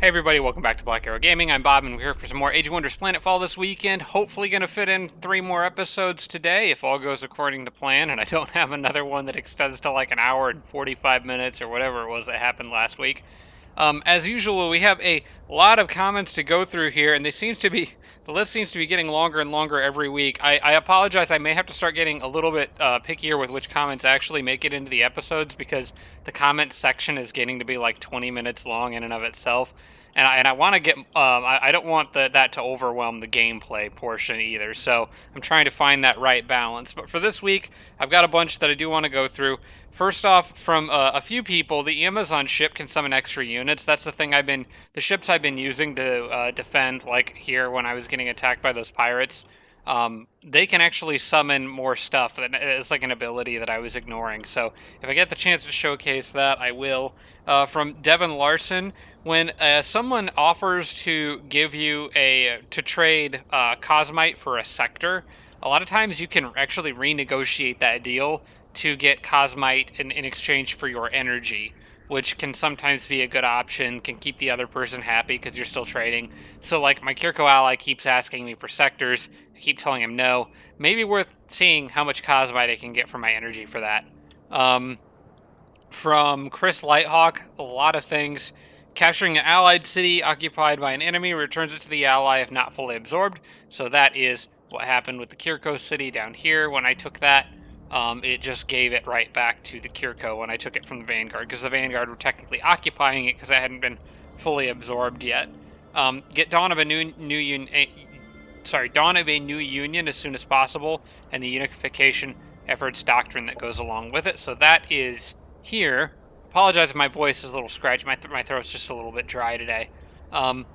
Hey everybody, welcome back to Black Arrow Gaming. I'm Bob, and we're here for some more Age of Wonders Planetfall this weekend. Hopefully going to fit in 3 more episodes today, if all goes according to plan, and I don't have another one that extends to like an hour and 45 minutes or whatever it was that happened last week. As usual, we have a lot of comments to go through here, and the list seems to be getting longer and longer every week. I apologize. I may have to start getting a little bit pickier with which comments actually make it into the episodes because the comments section is getting to be like 20 minutes long in and of itself. And I want to get I don't want that to overwhelm the gameplay portion either. So I'm trying to find that right balance. But for this week, I've got a bunch that I do want to go through. First off, from a few people, the Amazon ship can summon extra units. That's the ships I've been using to defend, like here when I was getting attacked by those pirates. They can actually summon more stuff. It's like an ability that I was ignoring. So if I get the chance to showcase that, I will. From Devin Larson, when someone offers to give you to trade Cosmite for a sector, a lot of times you can actually renegotiate that deal to get Cosmite in exchange for your energy, which can sometimes be a good option, can keep the other person happy because you're still trading. So, like, my Kirko ally keeps asking me for sectors. I keep telling him no. Maybe worth seeing how much Cosmite I can get for my energy for that. From Chris Lighthawk, a lot of things. Capturing an allied city occupied by an enemy returns it to the ally if not fully absorbed. So that is what happened with the Kirko city down here when I took that. It just gave it right back to the Kirko when I took it from the Vanguard, because the Vanguard were technically occupying it because I hadn't been fully absorbed yet. Get Dawn of a Dawn of a New Union as soon as possible, and the unification efforts doctrine that goes along with it. So that is here. Apologize if my voice is a little scratchy. My throat's just a little bit dry today. No,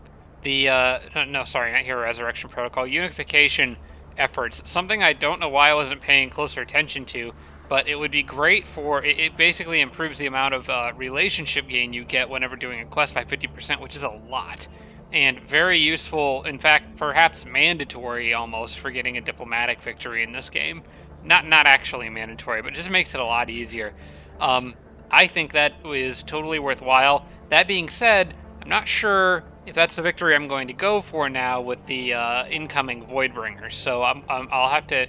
sorry, not Hero Resurrection Protocol. Unification efforts. Something I don't know why I wasn't paying closer attention to, but it would be great for. It basically improves the amount of relationship gain you get whenever doing a quest by 50%, which is a lot. And very useful, in fact, perhaps mandatory almost for getting a diplomatic victory in this game. Not actually mandatory, but just makes it a lot easier. I think that is totally worthwhile. That being said, I'm not sure if that's the victory I'm going to go for now with the incoming Voidbringers. So I'll have to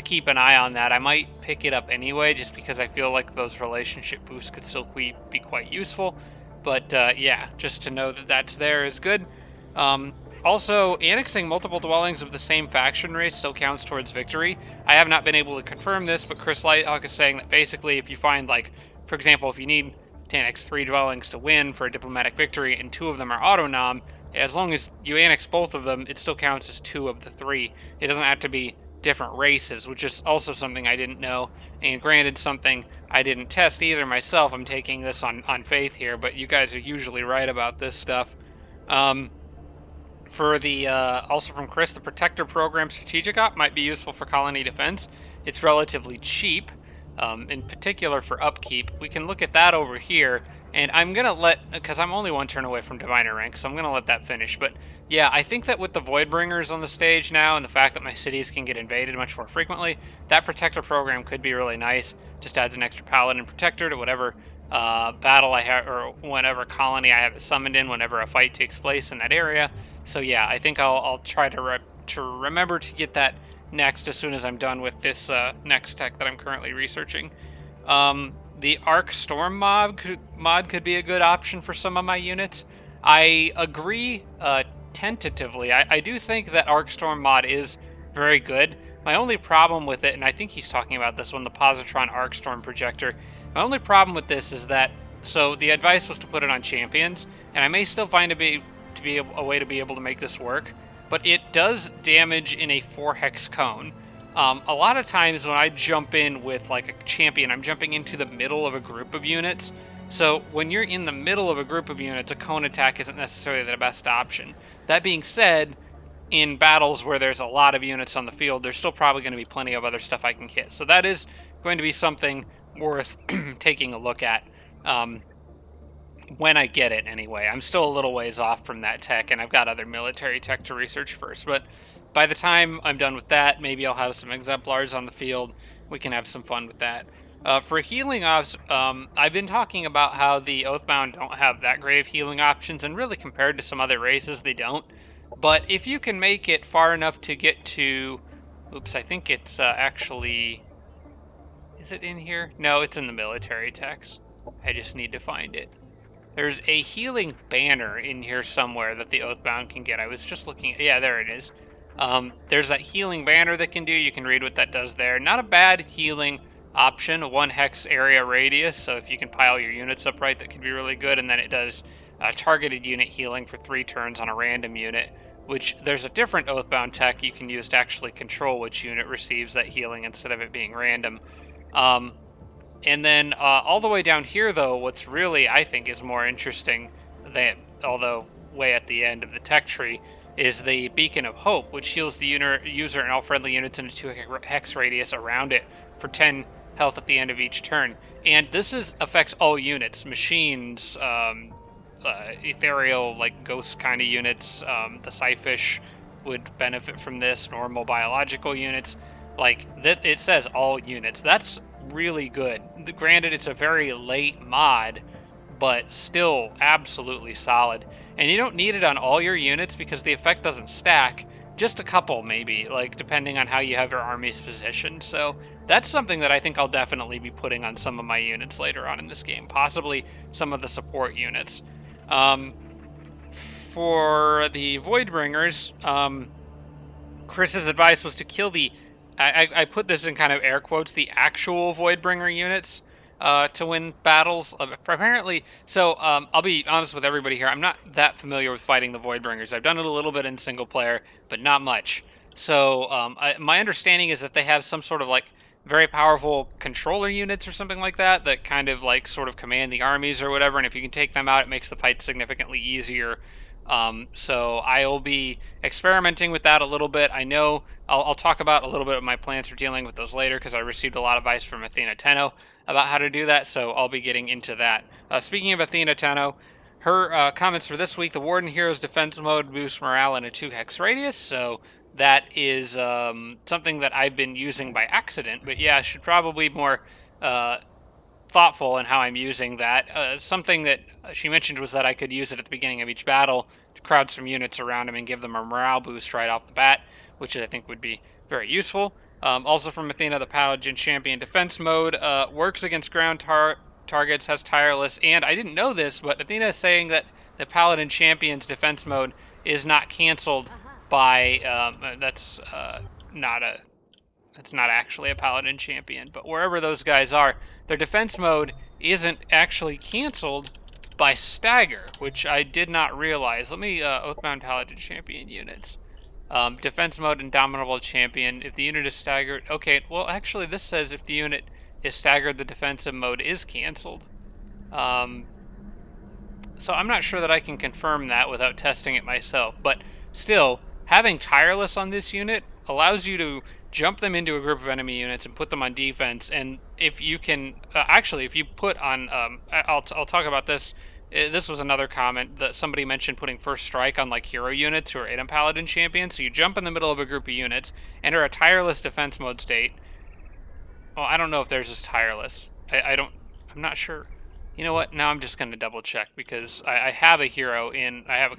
keep an eye on that. I might pick it up anyway, just because I feel like those relationship boosts could still be quite useful. But yeah, just to know that that's there is good. Also, annexing multiple dwellings of the same faction race still counts towards victory. I have not been able to confirm this, but Chris Lighthawk is saying that basically if you find, like, for example, if you need to annex 3 dwellings to win for a diplomatic victory and 2 of them are autonom, as long as you annex both of them, it still counts as 2 of the 3. It doesn't have to be different races, which is also something I didn't know, and granted, something I didn't test either myself. I'm taking this on faith here, but you guys are usually right about this stuff. For the also from Chris, the Protector Program Strategic Op might be useful for colony defense. It's relatively cheap, in particular for upkeep. We can look at that over here, and I'm gonna because I'm only 1 turn away from Diviner rank, so I'm gonna let that finish. But yeah, I think that with the Voidbringers on the stage now, and the fact that my cities can get invaded much more frequently, that Protector Program could be really nice. Just adds an extra Paladin Protector to whatever battle I have, or whatever colony I have it summoned in whenever a fight takes place in that area. So yeah, I think I'll try to remember to get that next as soon as I'm done with this next tech that I'm currently researching. The Arc Storm mod could be a good option for some of my units. I agree tentatively. I do think that Arc Storm mod is very good. My only problem with it, and I think he's talking about this one, the Positron Arc Storm Projector. My only problem with this is that, so the advice was to put it on champions, and I may still find a way to be able to make this work, but it does damage in a 4-hex cone. A lot of times when I jump in with like a champion, I'm jumping into the middle of a group of units. So when you're in the middle of a group of units, a cone attack isn't necessarily the best option. That being said, in battles where there's a lot of units on the field, there's still probably going to be plenty of other stuff I can hit. So that is going to be something worth taking a look at. When I get it, anyway. I'm still a little ways off from that tech, and I've got other military tech to research first. But by the time I'm done with that, maybe I'll have some exemplars on the field. We can have some fun with that. For healing ops, I've been talking about how the Oathbound don't have that great of healing options, and really compared to some other races, they don't. But if you can make it far enough to get to, oops, I think it's actually, is it in here? No, it's in the military text. I just need to find it. There's a healing banner in here somewhere that the Oathbound can get. I was just looking. Yeah, there it is. There's that healing banner that can do. You can read what that does there. Not a bad healing option. 1 hex area radius. So if you can pile your units up right, that could be really good. And then it does targeted unit healing for 3 turns on a random unit. Which there's a different Oathbound tech you can use to actually control which unit receives that healing instead of it being random. Um, and then all the way down here, though, what's really, I think, is more interesting, than, although way at the end of the tech tree, is the Beacon of Hope, which heals the user and all friendly units in a 2 hex radius around it for 10 health at the end of each turn. And this affects all units, machines, ethereal, like ghost kind of units. The Psyfish would benefit from this, normal biological units. Like, that, it says all units. That's really good. Granted, it's a very late mod, but still absolutely solid. And you don't need it on all your units because the effect doesn't stack. Just a couple, maybe, like depending on how you have your armies positioned. So that's something that I think I'll definitely be putting on some of my units later on in this game, possibly some of the support units. Um, for the Voidbringers, Chris's advice was to kill the. I put this in kind of air quotes, the actual Voidbringer units to win battles. Apparently, so I'll be honest with everybody here. I'm not that familiar with fighting the Voidbringers. I've done it a little bit in single player, but not much. So my understanding is that they have some sort of like very powerful controller units or something like that that kind of like sort of command the armies or whatever. And if you can take them out, it makes the fight significantly easier. So I will be experimenting with that a little bit. I know I'll talk about a little bit of my plans for dealing with those later because I received a lot of advice from Athena Tenno about how to do that. So I'll be getting into that. Speaking of Athena Tenno, her comments for this week: the Warden Hero's defense mode boosts morale in a 2 hex radius. So that is something that I've been using by accident. But yeah, I should probably be more thoughtful in how I'm using that. Something that she mentioned was that I could use it at the beginning of each battle to crowd some units around him and give them a morale boost right off the bat, which I think would be very useful. Also from Athena, the Paladin Champion defense mode works against ground targets, has tireless, and I didn't know this, but Athena is saying that the Paladin Champion's defense mode is not canceled by. Not a It's not actually a Paladin champion, but wherever those guys are, their defense mode isn't actually canceled by stagger, which I did not realize. Let me Oathbound Paladin champion units. Defense mode Indomitable champion. If the unit is staggered, okay. Well, actually, this says if the unit is staggered, the defensive mode is canceled. So I'm not sure that I can confirm that without testing it myself. But still, having tireless on this unit allows you to jump them into a group of enemy units and put them on defense. And if you can, actually, if you put on, I'll talk about this. This was another comment that somebody mentioned putting first strike on like hero units who are Adam Paladin champions. So you jump in the middle of a group of units, enter a tireless defense mode state. Well, I don't know if theirs is tireless. I'm not sure. You know what? Now I'm just going to double check because I have a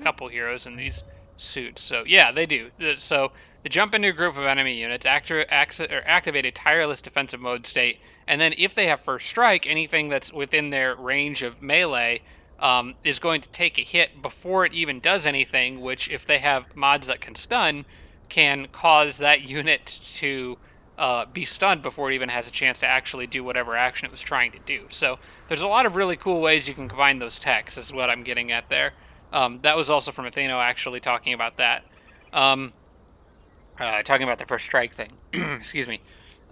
couple heroes in these suits. So yeah, they do. So they jump into a group of enemy units, activate a tireless defensive mode state, and then if they have first strike, anything that's within their range of melee is going to take a hit before it even does anything, which if they have mods that can stun, can cause that unit to be stunned before it even has a chance to actually do whatever action it was trying to do. So there's a lot of really cool ways you can combine those techs, is what I'm getting at there. That was also from Atheno actually talking about that. Talking about the first strike thing. Excuse me.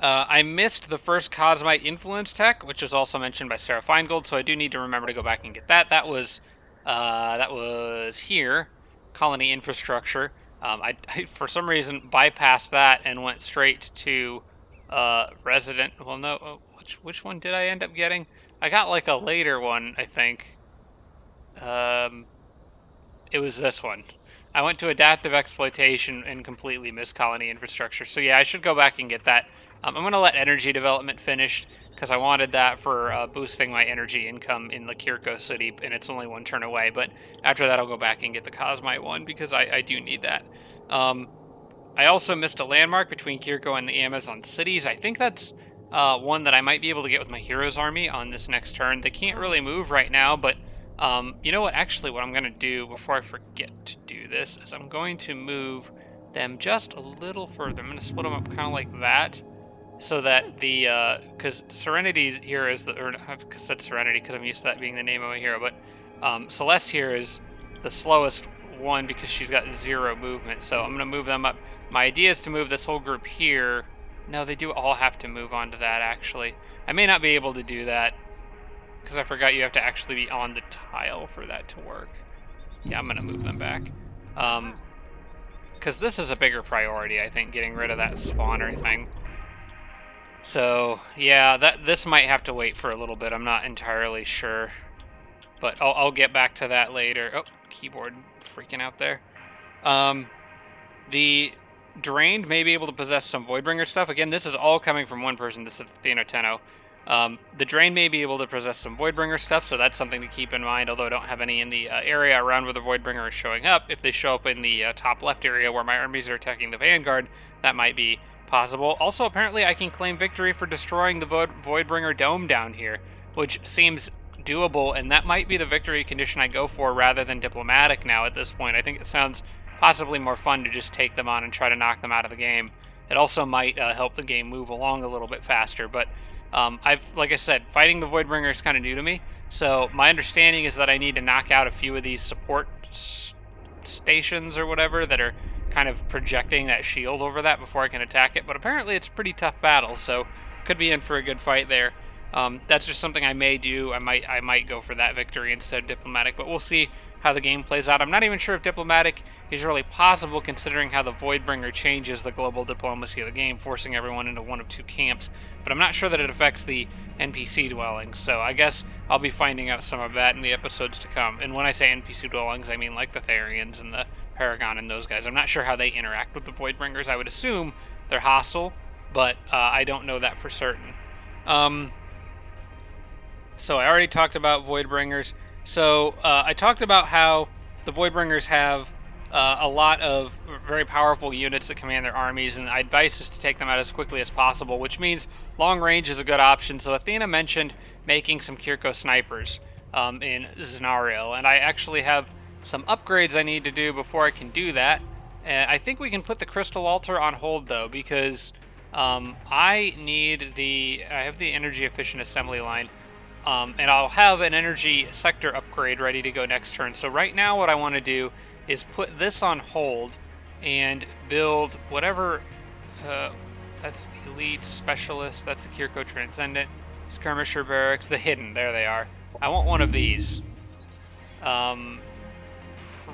I missed the first Cosmite Influence tech, which was also mentioned by Sarah Feingold, so I do need to remember to go back and get that. That was here, Colony Infrastructure. I for some reason bypassed that and went straight to Resident. Well, no, which one did I end up getting? I got like a later one, I think. It was this one. I went to Adaptive Exploitation and completely missed Colony Infrastructure. So yeah, I should go back and get that. I'm going to let Energy Development finish because I wanted that for boosting my energy income in the Kirko city, and it's only 1 turn away. But after that, I'll go back and get the Cosmite one because I do need that. I also missed a landmark between Kirko and the Amazon cities. I think that's one that I might be able to get with my Heroes army on this next turn. They can't really move right now, but you know what? Actually, what I'm going to do before I forget to do this is I'm going to move them just a little further. I'm going to split them up kind of like that, so that the because Serenity here is the, or I've said Serenity because I'm used to that being the name of my hero, but Celeste here is the slowest one because she's got 0 movement. So I'm going to move them up. My idea is to move this whole group here. No, they do all have to move on to that, actually. I may not be able to do that because I forgot you have to actually be on the tile for that to work. Yeah, I'm going to move them back. Because this is a bigger priority, I think, getting rid of that spawner thing. So, yeah, this might have to wait for a little bit. I'm not entirely sure. But I'll get back to that later. Oh, keyboard freaking out there. The Drained may be able to possess some Voidbringer stuff. Again, this is all coming from one person. This is Athena Tenno. The Drain may be able to possess some Voidbringer stuff, so that's something to keep in mind, although I don't have any in the area around where the Voidbringer is showing up. If they show up in the top left area where my armies are attacking the Vanguard, that might be possible. Also, apparently I can claim victory for destroying the Voidbringer dome down here, which seems doable, and that might be the victory condition I go for rather than diplomatic now at this point. I think it sounds possibly more fun to just take them on and try to knock them out of the game. It also might help the game move along a little bit faster, but like I said, fighting the Voidbringer is kind of new to me, so my understanding is that I need to knock out a few of these support stations or whatever that are kind of projecting that shield over that before I can attack it, but apparently it's a pretty tough battle, so could be in for a good fight there. That's just something I may do. I might go for that victory instead of diplomatic, but we'll see how the game plays out. I'm not even sure if diplomatic is really possible considering how the Voidbringer changes the global diplomacy of the game, forcing everyone into one of 2 camps, but I'm not sure that it affects the NPC dwellings, so I guess I'll be finding out some of that in the episodes to come. And when I say NPC dwellings, I mean like the Therians and the Paragon and those guys. I'm not sure how they interact with the Voidbringers. I would assume they're hostile, but I don't know that for certain. So I already talked about Voidbringers. So I talked about how the Voidbringers have a lot of very powerful units that command their armies, and my advice is to take them out as quickly as possible, which means long range is a good option. So Athena mentioned making some Kirko snipers in Znaril, and I actually have some upgrades I need to do before I can do that. And I think we can put the Crystal Altar on hold, though, because I have the energy efficient assembly line. And I'll have an energy sector upgrade ready to go next turn. So right now what I want to do is put this on hold and build whatever, that's Elite Specialist, that's the Kirko Transcendent, Skirmisher Barracks, the Hidden, there they are. I want one of these.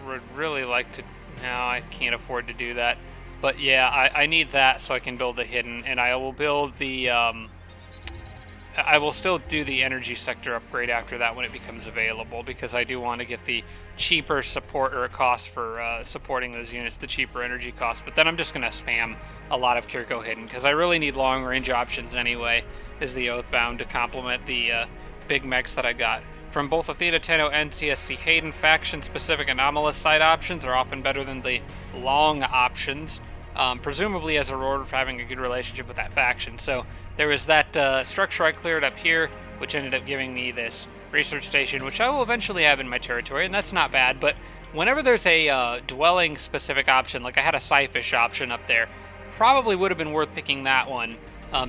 Would really like to, no, I can't afford to do that. But yeah, I need that so I can build the Hidden, and I will build the, I will still do the energy sector upgrade after that when it becomes available, because I do want to get the cheaper support or cost for supporting those units, the cheaper energy cost. But then I'm just going to spam a lot of Kirko Hidden, because I really need long range options anyway, as the Oathbound, to complement the big mechs that I got. From both Athena Tenno and CSC Hayden, faction-specific anomalous side options are often better than the long options, presumably as a reward for having a good relationship with that faction. So there was that structure I cleared up here, which ended up giving me this research station, which I will eventually have in my territory, and that's not bad. But whenever there's a dwelling-specific option, like I had a Scyfish option up there, probably would have been worth picking that one,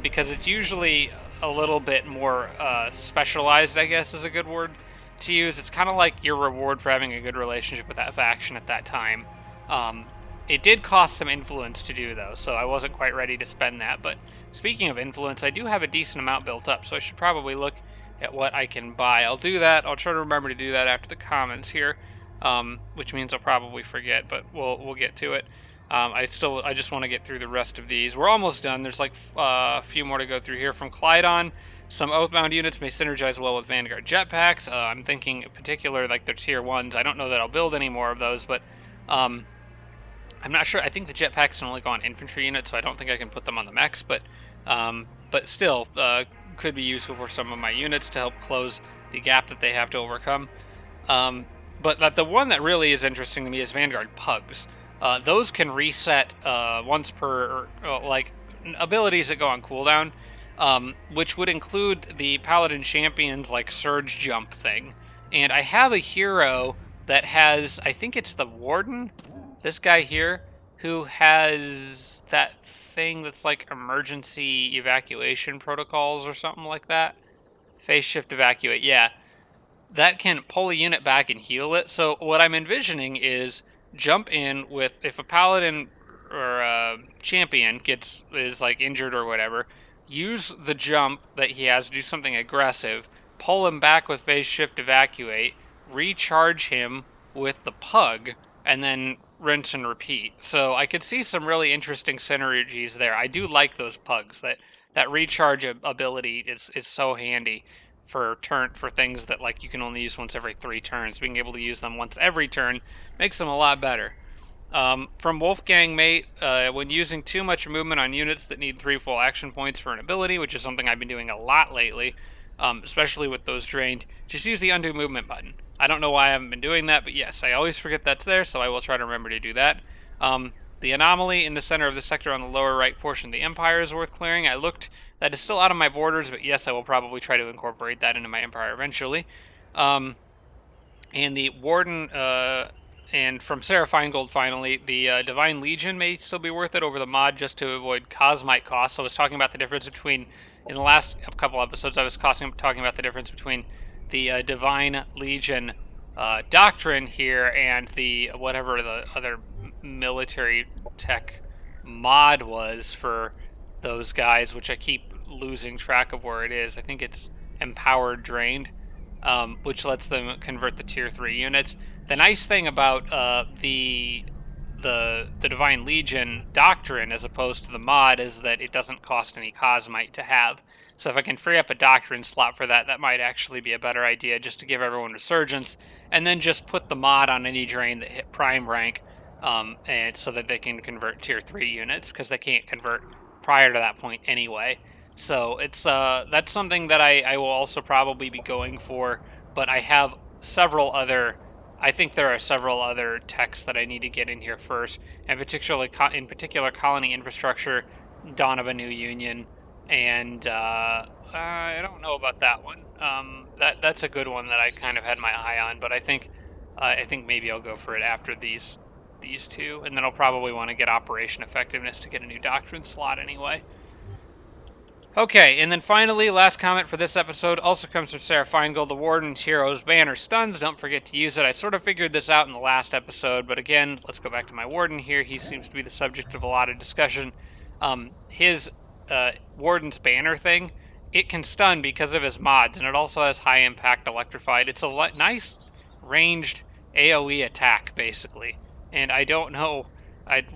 because it's usually a little bit more specialized, I guess is a good word to use. It's kind of like your reward for having a good relationship with that faction at that time. It did cost some influence to do, though, so I wasn't quite ready to spend that. But speaking of influence, I do have a decent amount built up, so I should probably look at what I can buy. I'll do that. I'll try to remember to do that after the comments here, which means I'll probably forget, but we'll get to it. I just want to get through the rest of these. We're almost done. There's like a few more to go through here. From Clydon, some Oathbound units may synergize well with Vanguard jetpacks. I'm thinking in particular like the tier 1s. I don't know that I'll build any more of those, but I'm not sure. I think the jetpacks can only go on infantry units, so I don't think I can put them on the mechs, but still, could be useful for some of my units to help close the gap that they have to overcome. But the one that really is interesting to me is Vanguard Pugs. Those can reset once per, like, abilities that go on cooldown, which would include the Paladin Champion's, like, Surge Jump thing. And I have a hero that has, I think it's the Warden, this guy here, who has that thing that's like emergency evacuation protocols or something like that. Phase shift evacuate, yeah. That can pull a unit back and heal it. So what I'm envisioning is jump in with, if a paladin or a champion is like injured or whatever, use the jump that he has to do something aggressive, pull him back with phase shift evacuate, recharge him with the pug, and then rinse and repeat. So I could see some really interesting synergies there. I do like those pugs. That recharge ability is so handy for things that, like, you can only use once every 3 turns. Being able to use them once every turn makes them a lot better. From Wolfgang Mate, when using too much movement on units that need 3 full action points for an ability, which is something I've been doing a lot lately, especially with those drained, just use the undo movement button. I don't know why I haven't been doing that, but yes, I always forget that's there, so I will try to remember to do that. The anomaly in the center of the sector on the lower right portion of the Empire is worth clearing. I looked, that is still out of my borders, but yes, I will probably try to incorporate that into my Empire eventually. And the Warden, and from Sarah Feingold, finally, the Divine Legion may still be worth it over the mod just to avoid Cosmite costs. So I was talking about the difference between, in the last couple episodes, I was talking about the difference between the Divine Legion doctrine here and the whatever the other military tech mod was for those guys, which I keep losing track of where it is. I think it's Empowered Drained, which lets them convert the tier 3 units. The nice thing about the Divine Legion doctrine, as opposed to the mod, is that it doesn't cost any Cosmite to have. So if I can free up a doctrine slot for that, that might actually be a better idea, just to give everyone Resurgence, and then just put the mod on any drain that hit Prime rank, and so that they can convert tier 3 units, because they can't convert prior to that point anyway. So it's that's something that I will also probably be going for, but I have several other, I think there are several other techs that I need to get in here first, and particularly in particular colony infrastructure, Dawn of a New Union, and I don't know about that one. That's a good one that I kind of had my eye on, but I think maybe I'll go for it after these two, and then I'll probably want to get Operation Effectiveness to get a new doctrine slot anyway. Okay, and then finally, last comment for this episode also comes from Sarah Feingold. The Warden's Hero's Banner stuns. Don't forget to use it. I sort of figured this out in the last episode, but again, let's go back to my Warden here. He seems to be the subject of a lot of discussion. His Warden's Banner thing, it can stun because of his mods, and it also has high impact electrified. It's a nice ranged AoE attack, basically. And I don't know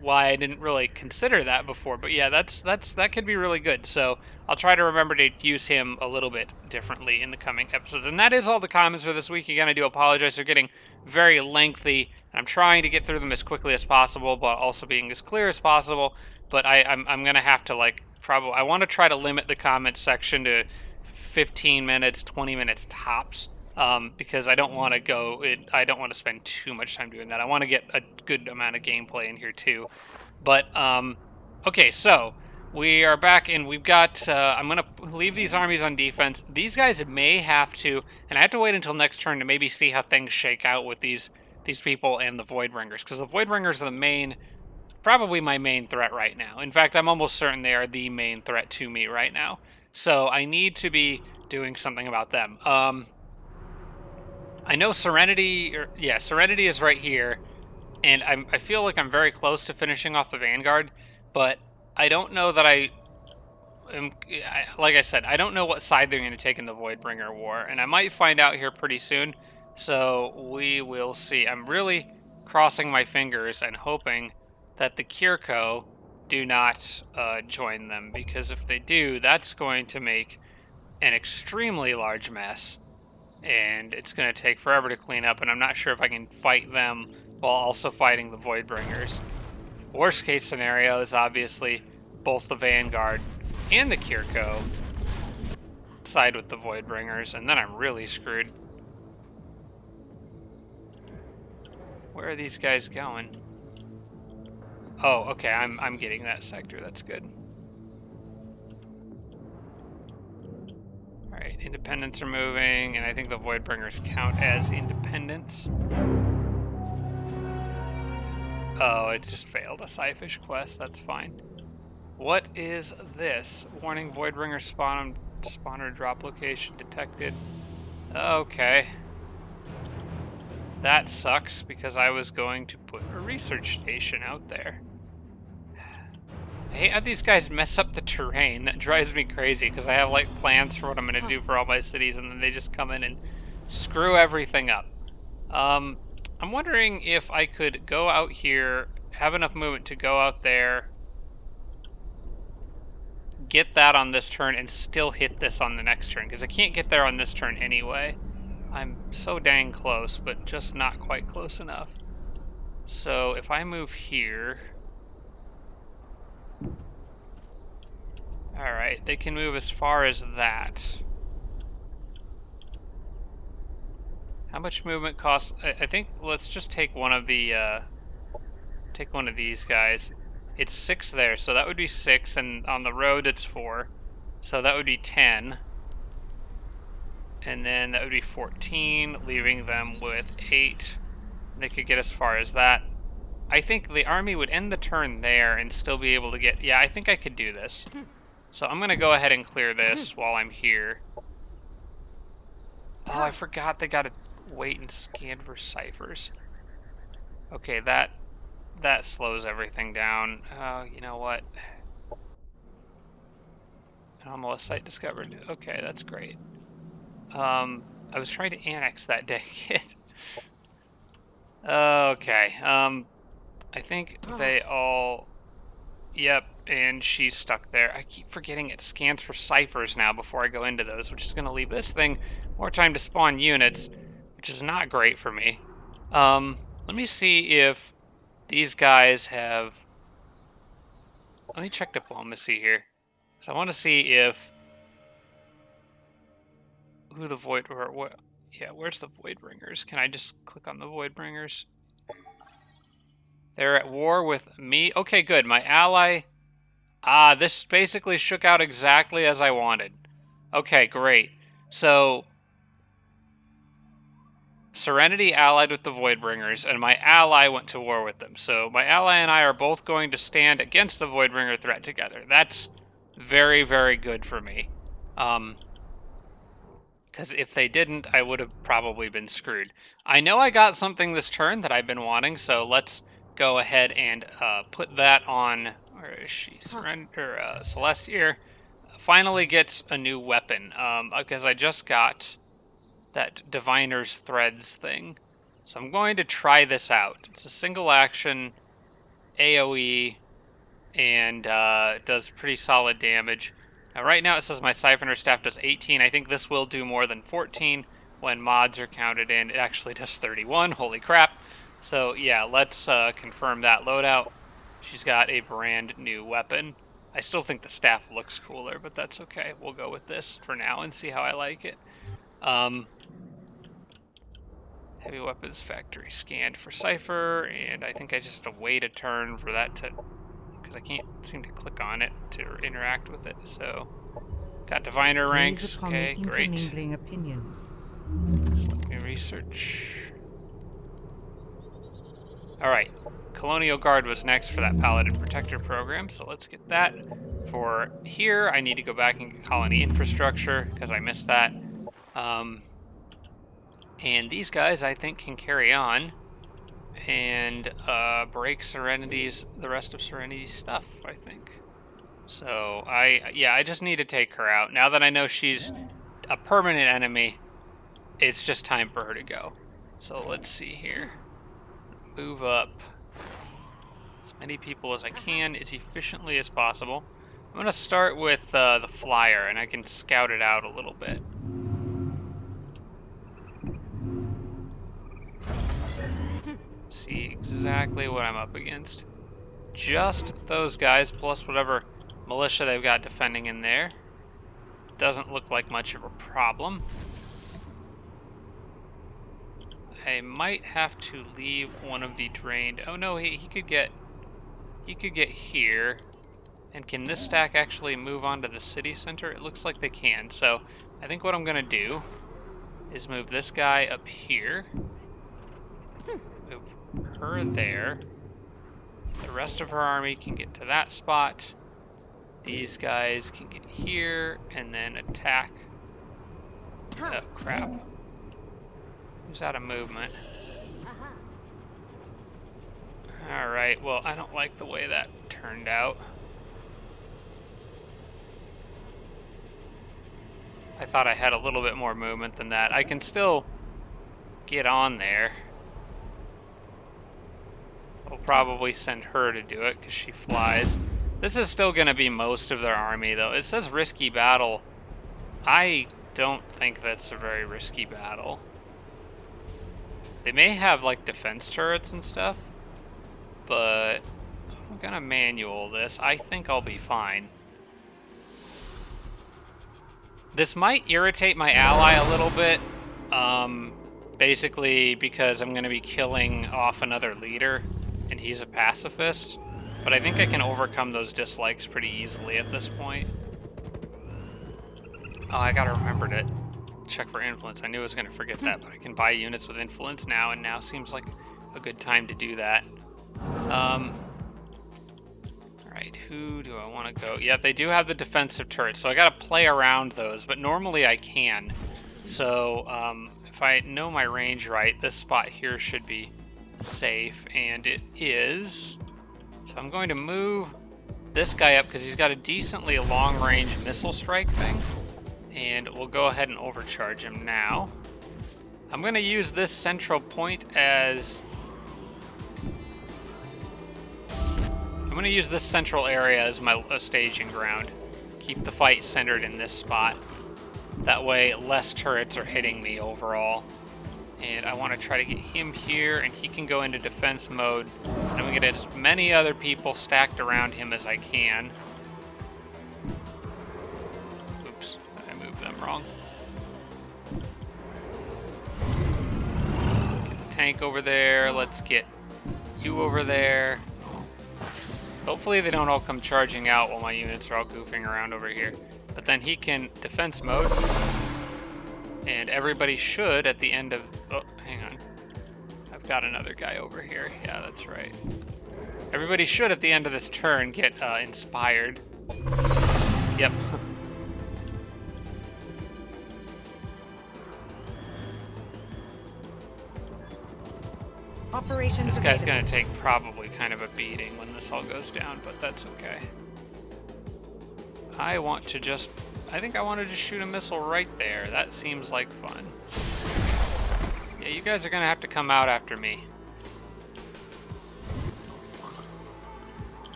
why I didn't really consider that before, but yeah, that could be really good. So I'll try to remember to use him a little bit differently in the coming episodes. And that is all the comments for this week. Again, I do apologize. They're getting very lengthy, and I'm trying to get through them as quickly as possible, but also being as clear as possible. But I'm gonna have to, like, I want to try to limit the comments section to 15 minutes, 20 minutes tops. Because I don't want to spend too much time doing that. I want to get a good amount of gameplay in here too. But okay, so we are back, and we've got. I'm gonna leave these armies on defense. These guys may have to, and I have to wait until next turn to maybe see how things shake out with these people and the Voidbringers, because the Voidbringers are probably my main threat right now. In fact, I'm almost certain they are the main threat to me right now. So I need to be doing something about them. I know Serenity is right here, and I feel like I'm very close to finishing off the Vanguard, but I don't know that like I said, I don't know what side they're going to take in the Voidbringer War, and I might find out here pretty soon, so we will see. I'm really crossing my fingers and hoping that the Kirko do not join them, because if they do, that's going to make an extremely large mess. And it's going to take forever to clean up, and I'm not sure if I can fight them while also fighting the Voidbringers. Worst case scenario is obviously both the Vanguard and the Kirko side with the Voidbringers, and then I'm really screwed. Where are these guys going? Oh, okay, I'm getting that sector. That's good. All right, independents are moving, and I think the Voidbringers count as independents. Oh, it just failed a Scyfish quest. That's fine. What is this? Warning: Voidbringer spawner drop location detected. Okay. That sucks because I was going to put a research station out there. I hate how these guys mess up the terrain. That drives me crazy because I have like plans for what I'm going to do for all my cities, and then they just come in and screw everything up. I'm wondering if I could go out here, have enough movement to go out there, get that on this turn, and still hit this on the next turn, because I can't get there on this turn anyway. I'm so dang close, but just not quite close enough. So if I move here... Alright, they can move as far as that. How much movement costs? I think let's just take one of the these guys. It's 6 there, so that would be 6, and on the road it's 4. So that would be 10. And then that would be 14, leaving them with 8. They could get as far as that. I think the army would end the turn there and still be able to get... Yeah, I think I could do this. So I'm going to go ahead and clear this while I'm here. Oh, I forgot they got to wait and scan for ciphers. Okay, that slows everything down. You know what? Anomalous site discovered. Okay, that's great. I was trying to annex that dang kid. Okay, I think they all... Yep, and she's stuck there. I keep forgetting it scans for ciphers now before I go into those, which is going to leave this thing more time to spawn units, which is not great for me. Let me see if these guys have... Let me check diplomacy here. So I want to see if... Who the Void... Or what? Yeah, where's the Voidbringers? Can I just click on the Voidbringers? They're at war with me. Okay, good. My ally... Ah, this basically shook out exactly as I wanted. Okay, great. So, Serenity allied with the Voidbringers, and my ally went to war with them. So, my ally and I are both going to stand against the Voidbringer threat together. That's very, very good for me. Because if they didn't, I would have probably been screwed. I know I got something this turn that I've been wanting, so let's go ahead and put that on... Where is she? Celeste here finally gets a new weapon, because I just got that Diviner's Threads thing. So I'm going to try this out. It's a single action AoE, and it does pretty solid damage. Now, right now it says my Siphoner Staff does 18. I think this will do more than 14 when mods are counted in. It actually does 31. Holy crap. So yeah, let's confirm that loadout. She's got a brand new weapon. I still think the staff looks cooler, but that's okay. We'll go with this for now and see how I like it. Heavy weapons factory scanned for cipher, and I think I just have to wait a turn for that to... because I can't seem to click on it to interact with it. So, got diviner ranks. Okay, great. Opinions. So let me research. All right, Colonial Guard was next for that Paladin Protector program, so let's get that. For here, I need to go back and get colony infrastructure because I missed that. And these guys, I think, can carry on and break the rest of Serenity's stuff, I think. So, I just need to take her out. Now that I know she's a permanent enemy, it's just time for her to go. So let's see here. Move up as many people as I can, as efficiently as possible. I'm going to start with the flyer, and I can scout it out a little bit. See exactly what I'm up against. Just those guys, plus whatever militia they've got defending in there. doesn't look like much of a problem. I might have to leave one of the drained... Oh no, he could get here. And can this stack actually move on to the city center? It looks like they can. So I think what I'm gonna do is move this guy up here. Move her there. The rest of her army can get to that spot. These guys can get here and then attack. Oh crap. Who's out of movement? Alright, well, I don't like the way that turned out. I thought I had a little bit more movement than that. I can still get on there. I'll probably send her to do it because she flies. This is still going to be most of their army, though. It says risky battle. I don't think that's a very risky battle. They may have, like, defense turrets and stuff, but I'm going to manual this. I think I'll be fine. This might irritate my ally a little bit, basically because I'm going to be killing off another leader, and he's a pacifist. But I think I can overcome those dislikes pretty easily at this point. Oh, I gotta remember to check for influence. I knew I was going to forget that, but I can buy units with influence now, and now seems like a good time to do that. Alright, who do I want to go? Yeah, they do have the defensive turrets, so I gotta play around those, but normally I can. So, if I know my range right, this spot here should be safe, and it is. So I'm going to move this guy up because he's got a decently long-range missile strike thing. And we'll go ahead and overcharge him now. I'm going to use this central point as... I'm going to use this central area as my staging ground. Keep the fight centered in this spot. That way, less turrets are hitting me overall. And I want to try to get him here, and he can go into defense mode. And I'm going to get as many other people stacked around him as I can. Oops, I moved them wrong. Get the tank over there. Let's get you over there. Hopefully they don't all come charging out while my units are all goofing around over here. But then he can defense mode. And everybody should at the end of... Oh, hang on. I've got another guy over here. Yeah, that's right. Everybody should at the end of this turn get inspired. Yep. Operations This guy's available. going to take probably kind of a beating when this all goes down, but that's okay. I want to just... I think I want to just shoot a missile right there. That seems like fun. Yeah, you guys are going to have to come out after me.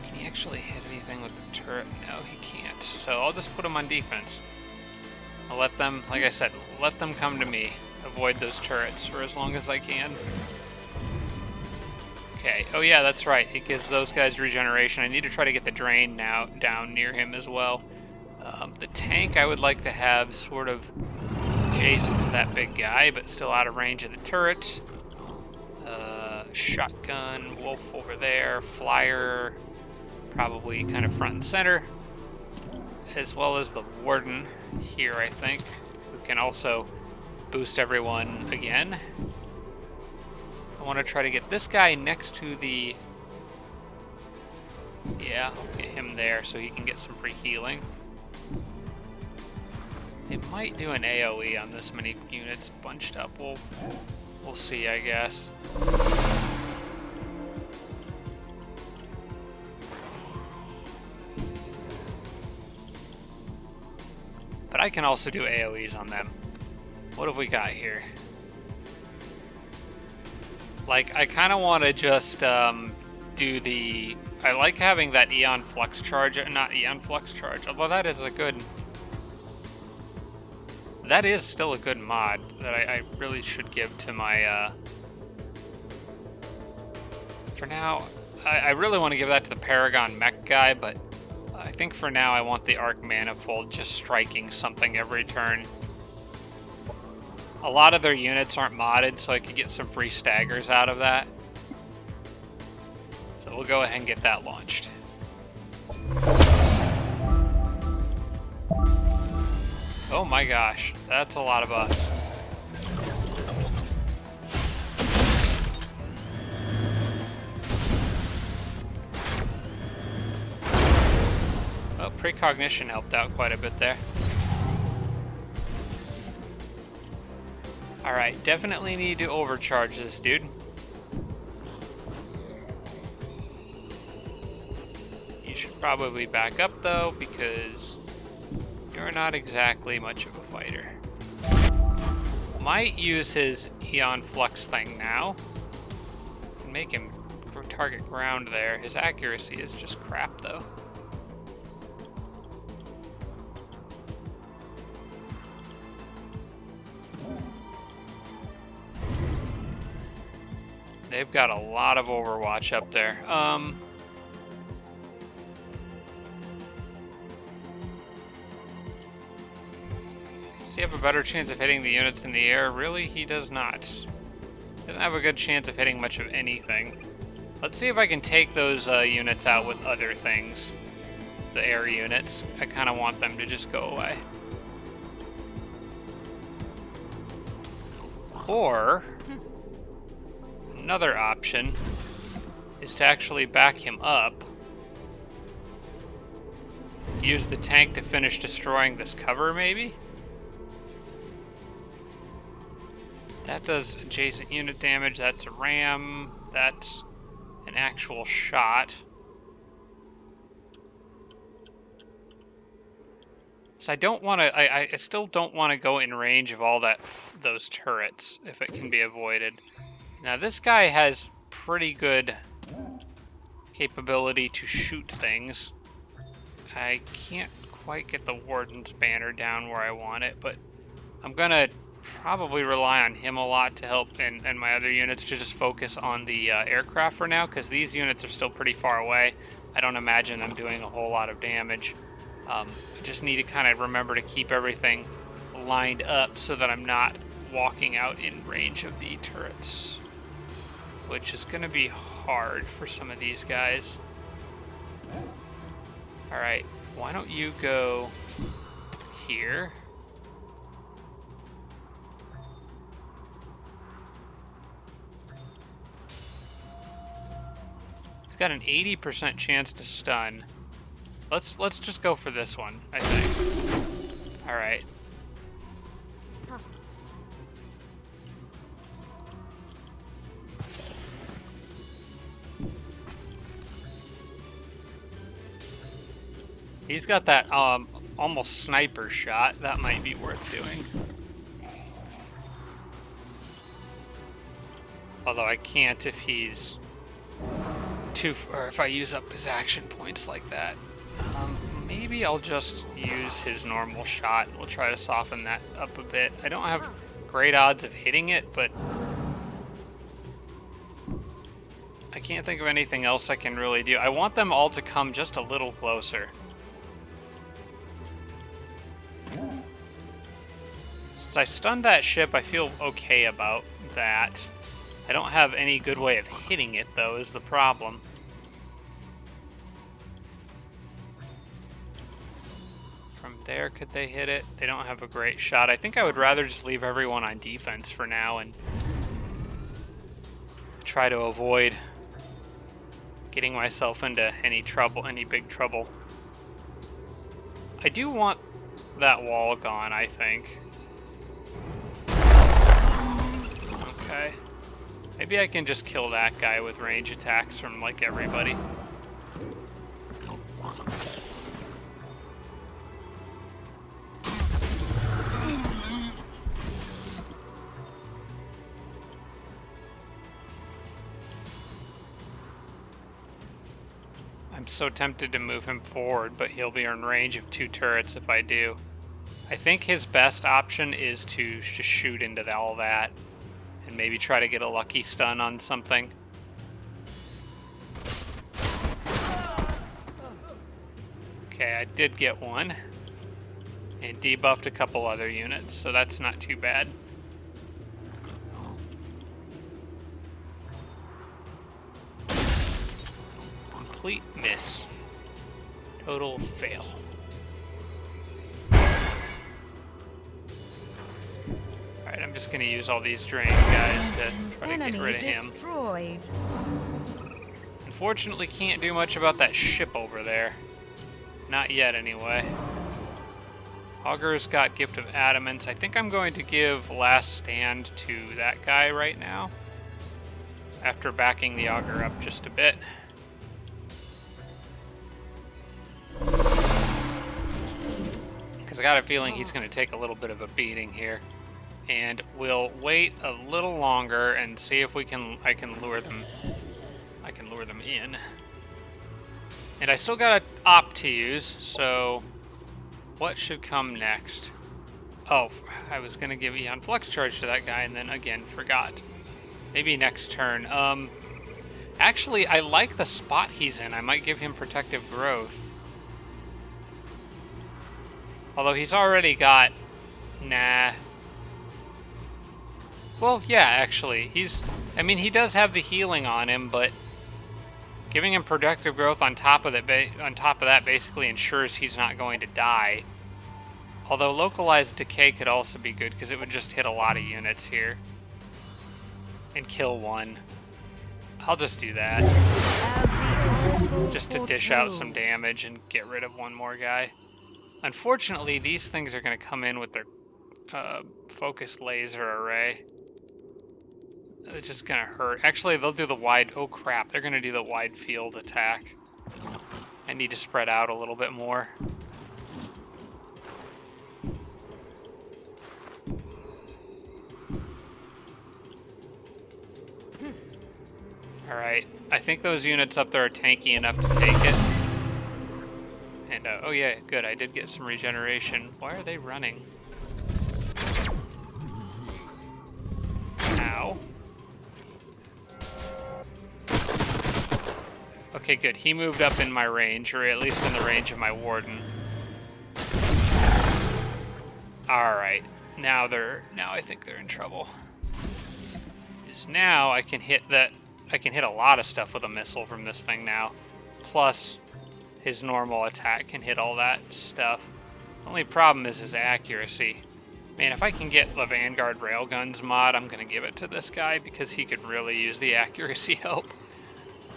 Can he actually hit anything with the turret? No, he can't. So I'll just put him on defense. I'll let them, like I said, let them come to me. Avoid those turrets for as long as I can. Okay, oh yeah, that's right. It gives those guys regeneration. I need to try to get the drain now down near him as well. The tank I would like to have sort of adjacent to that big guy, but still out of range of the turret. Shotgun, wolf over there, flyer, probably kind of front and center. As well as the warden here, I think, who can also boost everyone again. I want to try to get this guy next to the... Yeah, I'll get him there so he can get some free healing. They might do an AoE on this many units bunched up. We'll see, I guess. But I can also do AoEs on them. What have we got here? Like, I kind of want to just do the... I like having that Eon Flux Charge, not Eon Flux Charge, although that is a good... That is still a good mod that I really should give to my, for now, I really want to give that to the Paragon Mech guy, but I think for now I want the Arc Manifold just striking something every turn. A lot of their units aren't modded, so I could get some free staggers out of that. So we'll go ahead and get that launched. Oh my gosh, that's a lot of buffs. Oh, precognition helped out quite a bit there. Alright, definitely need to overcharge this dude. You should probably back up though, because you're not exactly much of a fighter. Might use his Eon Flux thing now. Can make him target ground there. His accuracy is just crap though. They've got a lot of Overwatch up there. Does he have a better chance of hitting the units in the air? Really, he does not. Doesn't have a good chance of hitting much of anything. Let's see if I can take those units out with other things. The air units. I kind of want them to just go away. Or another option is to actually back him up. Use the tank to finish destroying this cover, maybe? That does adjacent unit damage. That's a ram. That's an actual shot. So I don't want to. I still don't want to go in range of all those turrets if it can be avoided. Now this guy has pretty good capability to shoot things. I can't quite get the Warden's banner down where I want it, but I'm gonna probably rely on him a lot to help, and my other units to just focus on the aircraft for now, because these units are still pretty far away. I don't imagine them doing a whole lot of damage. I just need to kind of remember to keep everything lined up so that I'm not walking out in range of the turrets, which is going to be hard for some of these guys. Alright, why don't you go here? He's got an 80% chance to stun. Let's just go for this one, I think. Alright. He's got that almost sniper shot. That might be worth doing. Although I can't if he's or if I use up his action points like that. Maybe I'll just use his normal shot. We'll try to soften that up a bit. I don't have great odds of hitting it, but I can't think of anything else I can really do. I want them all to come just a little closer. Since I stunned that ship, I feel okay about that. I don't have any good way of hitting it, though, is the problem. From there, could they hit it? They don't have a great shot. I think I would rather just leave everyone on defense for now and try to avoid getting myself into any trouble, any big trouble. I do want that wall gone, I think. Okay. Maybe I can just kill that guy with range attacks from, like, everybody. I'm so tempted to move him forward, but he'll be in range of 2 turrets if I do. I think his best option is to just shoot into all that and maybe try to get a lucky stun on something. Okay, I did get one. And debuffed a couple other units, so that's not too bad. Complete miss. Total fail. Alright, I'm just going to use all these drain guys to try to get rid of him. Unfortunately, can't do much about that ship over there. Not yet, anyway. Augur's got Gift of Adamance. I think I'm going to give Last Stand to that guy right now, after backing the Augur up just a bit. Because I got a feeling he's going to take a little bit of a beating here. And we'll wait a little longer and see if I can lure them. I can lure them in. And I still got an op to use, so what should come next? Oh, I was going to give Eon Flux Charge to that guy and then again forgot. Maybe next turn. Actually, I like the spot he's in. I might give him Protective Growth. Although he's already got... Nah. Well, yeah, actually. I mean, he does have the healing on him, but giving him Protective Growth on top of that basically ensures he's not going to die. Although Localized Decay could also be good, because it would just hit a lot of units here. And kill one. I'll just do that. Just to dish out some damage and get rid of one more guy. Unfortunately, these things are going to come in with their focused laser array. It's just going to hurt. Actually, they'll do the wide... Oh, crap. They're going to do the wide field attack. I need to spread out a little bit more. Alright. I think those units up there are tanky enough to take it. And, oh yeah, good. I did get some regeneration. Why are they running? Ow. Okay, good. He moved up in my range, or at least in the range of my warden. Alright. Now I think they're in trouble. Because now I can hit a lot of stuff with a missile from this thing now. Plus, his normal attack can hit all that stuff. The only problem is his accuracy. Man, if I can get the Vanguard Railguns mod, I'm going to give it to this guy because he could really use the accuracy help.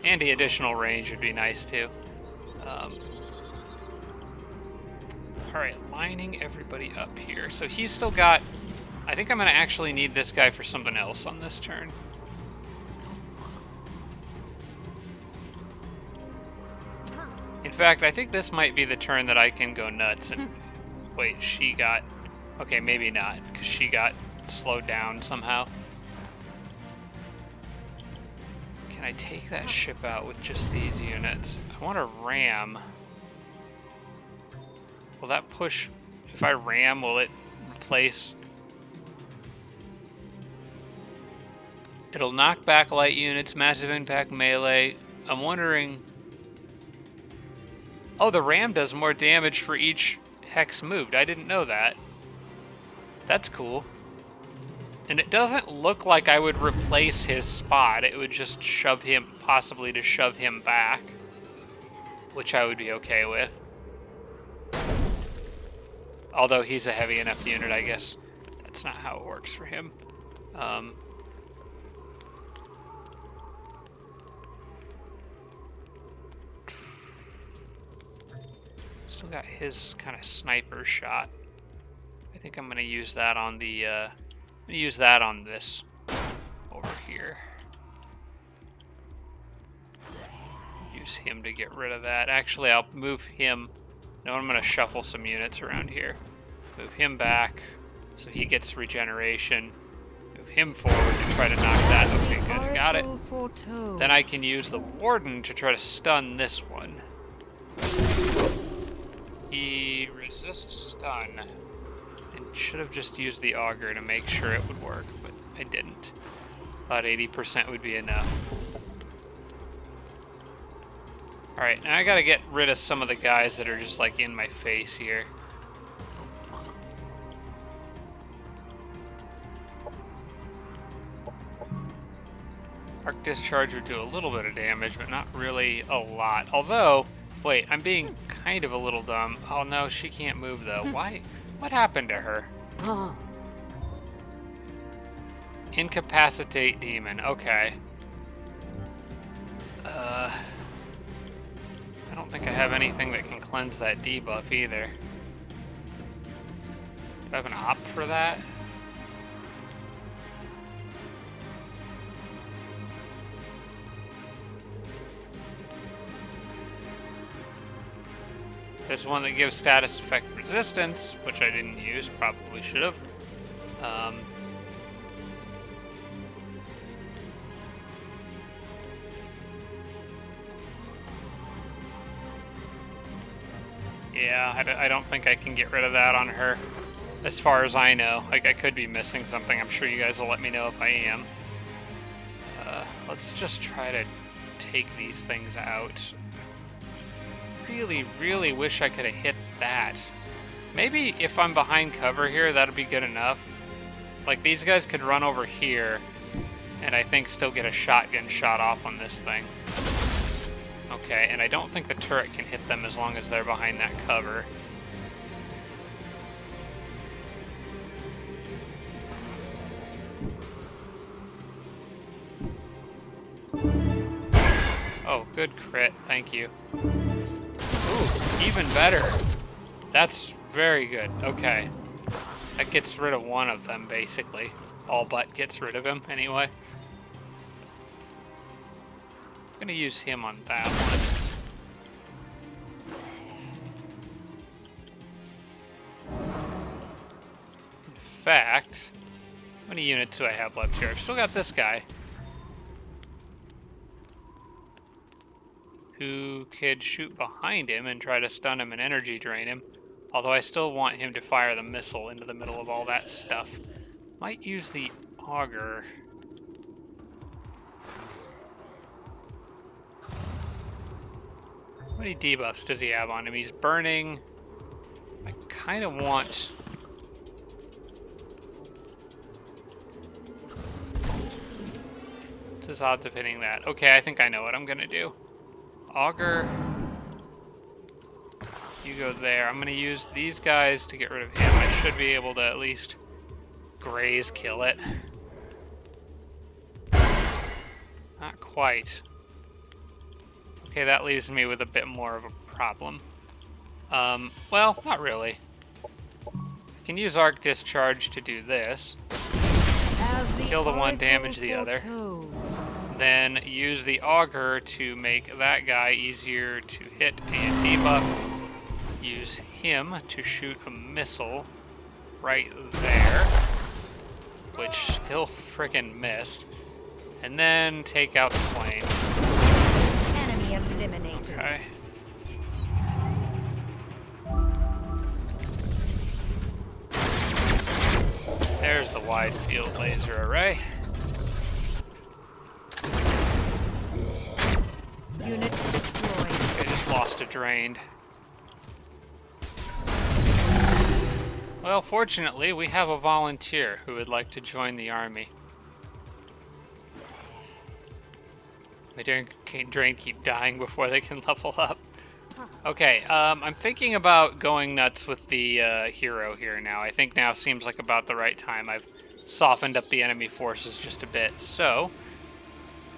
And the additional range would be nice too. Alright, lining everybody up here. So he's still got... I think I'm going to actually need this guy for something else on this turn. In fact, I think this might be the turn that I can go nuts and... Wait, she got... Okay, maybe not, because she got slowed down somehow. Can I take that ship out with just these units? I want to ram. Will that push... If I ram, will it replace... It'll knock back light units, massive impact melee. I'm wondering... Oh, the ram does more damage for each hex moved. I didn't know that. That's cool. And it doesn't look like I would replace his spot. It would just shove him, possibly to shove him back. Which I would be okay with. Although he's a heavy enough unit, I guess that's not how it works for him. Still got his kind of sniper shot. I think I'm gonna use that on the use that on this over here. Use him to get rid of that. Actually, I'll move him. No, I'm gonna shuffle some units around here. Move him back so he gets regeneration. Move him forward to try to knock that. Okay, good, I got it. Then I can use the warden to try to stun this one. He resists stun. I should have just used the auger to make sure it would work, but I didn't. Thought 80% would be enough. Alright, now I gotta get rid of some of the guys that are just like in my face here. Arc discharge would do a little bit of damage, but not really a lot. Although, wait, I'm being kind of a little dumb. Oh no, she can't move though. Why? What happened to her? Incapacitate demon. Okay. I don't think I have anything that can cleanse that debuff either. Do I have an op for that? There's one that gives status effect resistance, which I didn't use, probably should have. Yeah, I don't think I can get rid of that on her, as far as I know. Like, I could be missing something. I'm sure you guys will let me know if I am. Let's just try to take these things out. Really, really wish I could have hit that. Maybe if I'm behind cover here, that'd be good enough. Like, these guys could run over here, and I think still get a shotgun shot off on this thing. Okay, and I don't think the turret can hit them as long as they're behind that cover. Oh, good crit, thank you. Ooh, even better. That's very good, okay. That gets rid of one of them, basically. All but gets rid of him, anyway. I'm gonna use him on that one. In fact, how many units do I have left here? I've still got this guy, who could shoot behind him and try to stun him and energy drain him. Although I still want him to fire the missile into the middle of all that stuff. Might use the auger. How many debuffs does he have on him? He's burning. I kind of want... What's his odds of hitting that? Okay, I think I know what I'm gonna do. Auger. You go there. I'm gonna use these guys to get rid of him. I should be able to at least graze kill it. Not quite. Okay, that leaves me with a bit more of a problem. Well, not really. I can use Arc Discharge to do this. Kill the one, damage the other. Then use the Auger to make that guy easier to hit and debuff. Use him to shoot a missile right there, which still frickin' missed. And then take out the plane. Enemy eliminated. Okay. There's the wide field laser array. Unit destroyed. Okay, just lost a drained. Well, fortunately, we have a volunteer who would like to join the army. My drain keep dying before they can level up. Okay, I'm thinking about going nuts with the hero here now. I think now seems like about the right time. I've softened up the enemy forces just a bit, so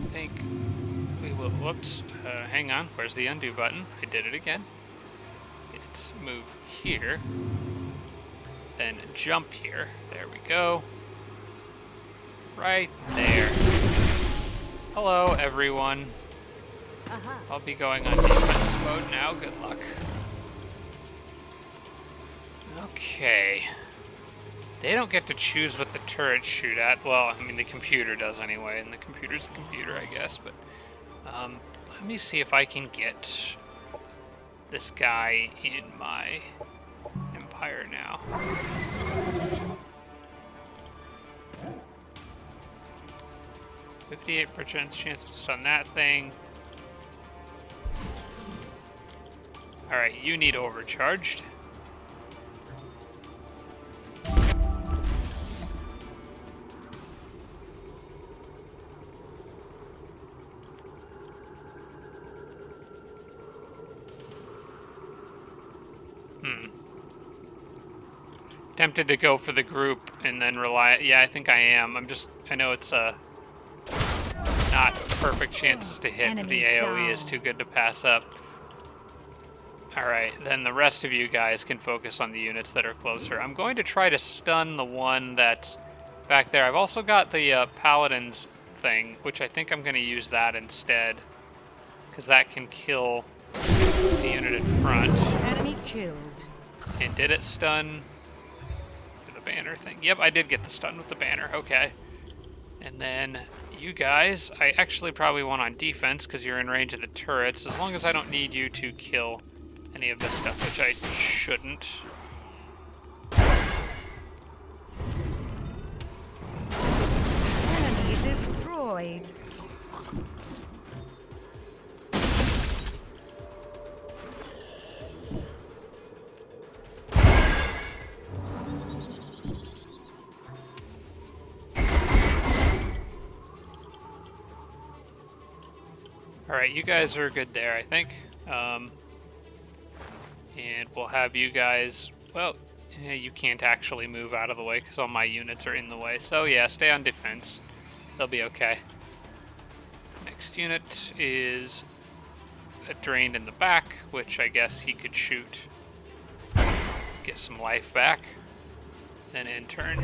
I think we will. Whoops, hang on. Where's the undo button? I did it again. Let's move here, then jump here. There we go. Right there. Hello, everyone. I'll be going on defense mode now. Good luck. Okay. They don't get to choose what the turrets shoot at. Well, I mean, the computer does anyway, and the computer's the computer, I guess. But let me see if I can get this guy in my higher now. 58% chance to stun that thing. Alright, you need overcharged. Tempted to go for the group and then rely. Yeah, I think I am. I know it's not perfect chances to hit, but the AoE is too good to pass up. Alright, then the rest of you guys can focus on the units that are closer. I'm going to try to stun the one that's back there. I've also got the Paladin's thing, which I think I'm going to use that instead, because that can kill the unit in front. Enemy killed. And did it stun the banner thing? Yep, I did get the stun with the banner. Okay. And then you guys, I actually probably want on defense because you're in range of the turrets, as long as I don't need you to kill any of this stuff, which I shouldn't. Enemy destroyed. Alright, you guys are good there, I think. And we'll have you guys... Well, you can't actually move out of the way because all my units are in the way. So yeah, stay on defense. They'll be okay. Next unit is drained in the back, which I guess he could shoot. Get some life back. Then in turn...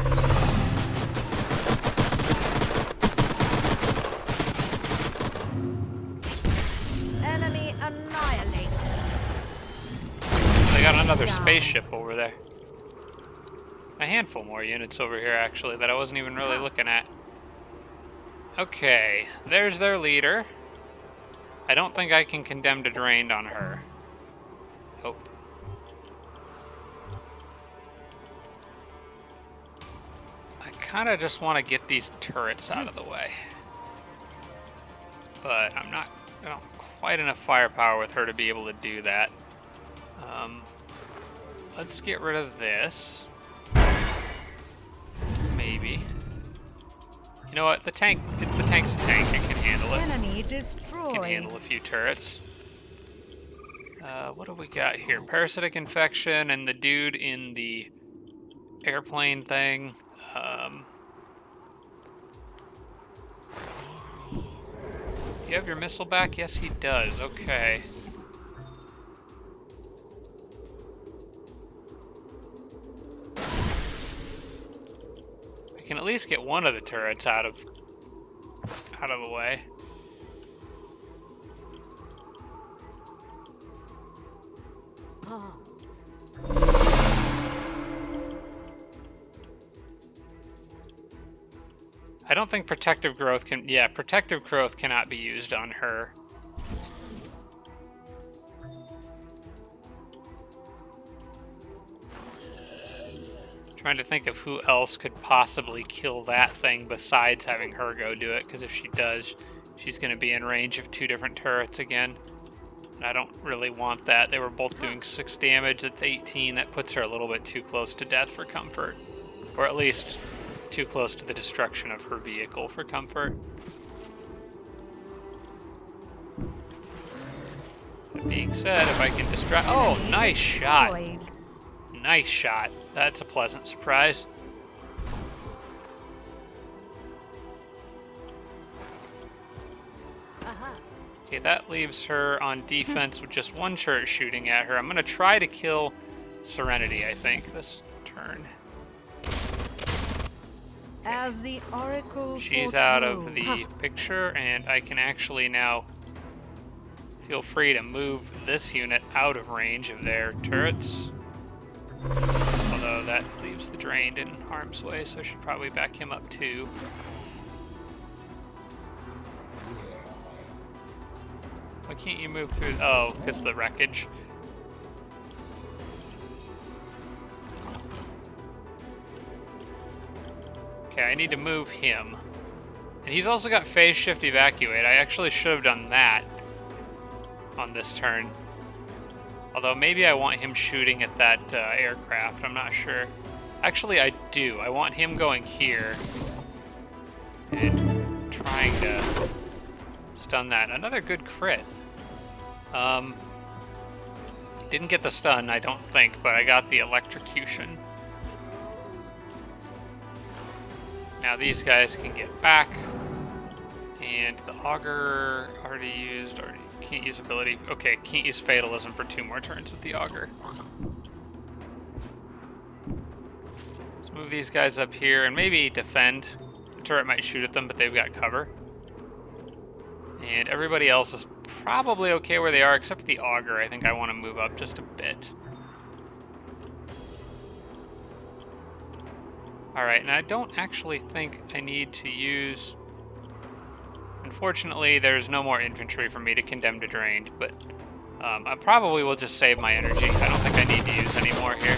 Enemy annihilated. They got another spaceship over there. A handful more units over here, actually, that I wasn't even really looking at. Okay, there's their leader. I don't think I can condemn to drained on her. Nope. I kind of just want to get these turrets out of the way. But I don't quite enough firepower with her to be able to do that. Let's get rid of this. Maybe. You know what? The tank's a tank. It can handle it. Enemy It destroyed. can handle a few turrets. What do we got here? Parasitic infection and the dude in the airplane thing. Do you have your missile back? Yes, he does. Okay. I can at least get one of the turrets out of the way. I don't think protective growth can... Yeah, protective growth cannot be used on her. Trying to think of who else could possibly kill that thing besides having her go do it, because if she does, she's going to be in range of two different turrets again. And I don't really want that. They were both doing 6 damage. That's 18. That puts her a little bit too close to death for comfort. Or at least too close to the destruction of her vehicle for comfort. That being said, if I can distract... Oh, nice shot. Destroyed. Nice shot. That's a pleasant surprise. Okay, that leaves her on defense with just one turret shooting at her. I'm going to try to kill Serenity, I think, this turn. As the Oracle She's out of foretold. the picture, and I can actually now feel free to move this unit out of range of their turrets. Although that leaves the drained in harm's way, so I should probably back him up too. Why can't you move through? Oh, because of the wreckage. Okay, I need to move him. And he's also got phase shift evacuate. I actually should have done that on this turn. Although maybe I want him shooting at that aircraft. I'm not sure. Actually, I do. I want him going here and trying to stun that. Another good crit. Didn't get the stun, I don't think, but I got the electrocution. Now these guys can get back. And the augur already used, already can't use ability. Okay, can't use fatalism for 2 more turns with the augur. Let's move these guys up here and maybe defend. The turret might shoot at them, but they've got cover. And everybody else is probably okay where they are, except for the augur. I think I want to move up just a bit. Alright, and I don't actually think I need to use... Unfortunately, there's no more infantry for me to condemn to drained, but I probably will just save my energy. I don't think I need to use any more here.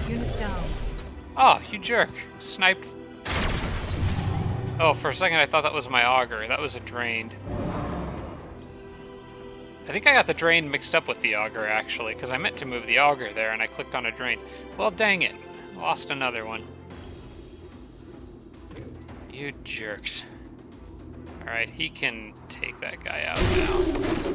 Unit down. Oh, you jerk. Sniped. Oh, for a second I thought that was my augur. That was a drained. I think I got the drain mixed up with the augur, actually, because I meant to move the augur there, and I clicked on a drain. Well, dang it. Lost another one. You jerks. Alright, he can take that guy out now.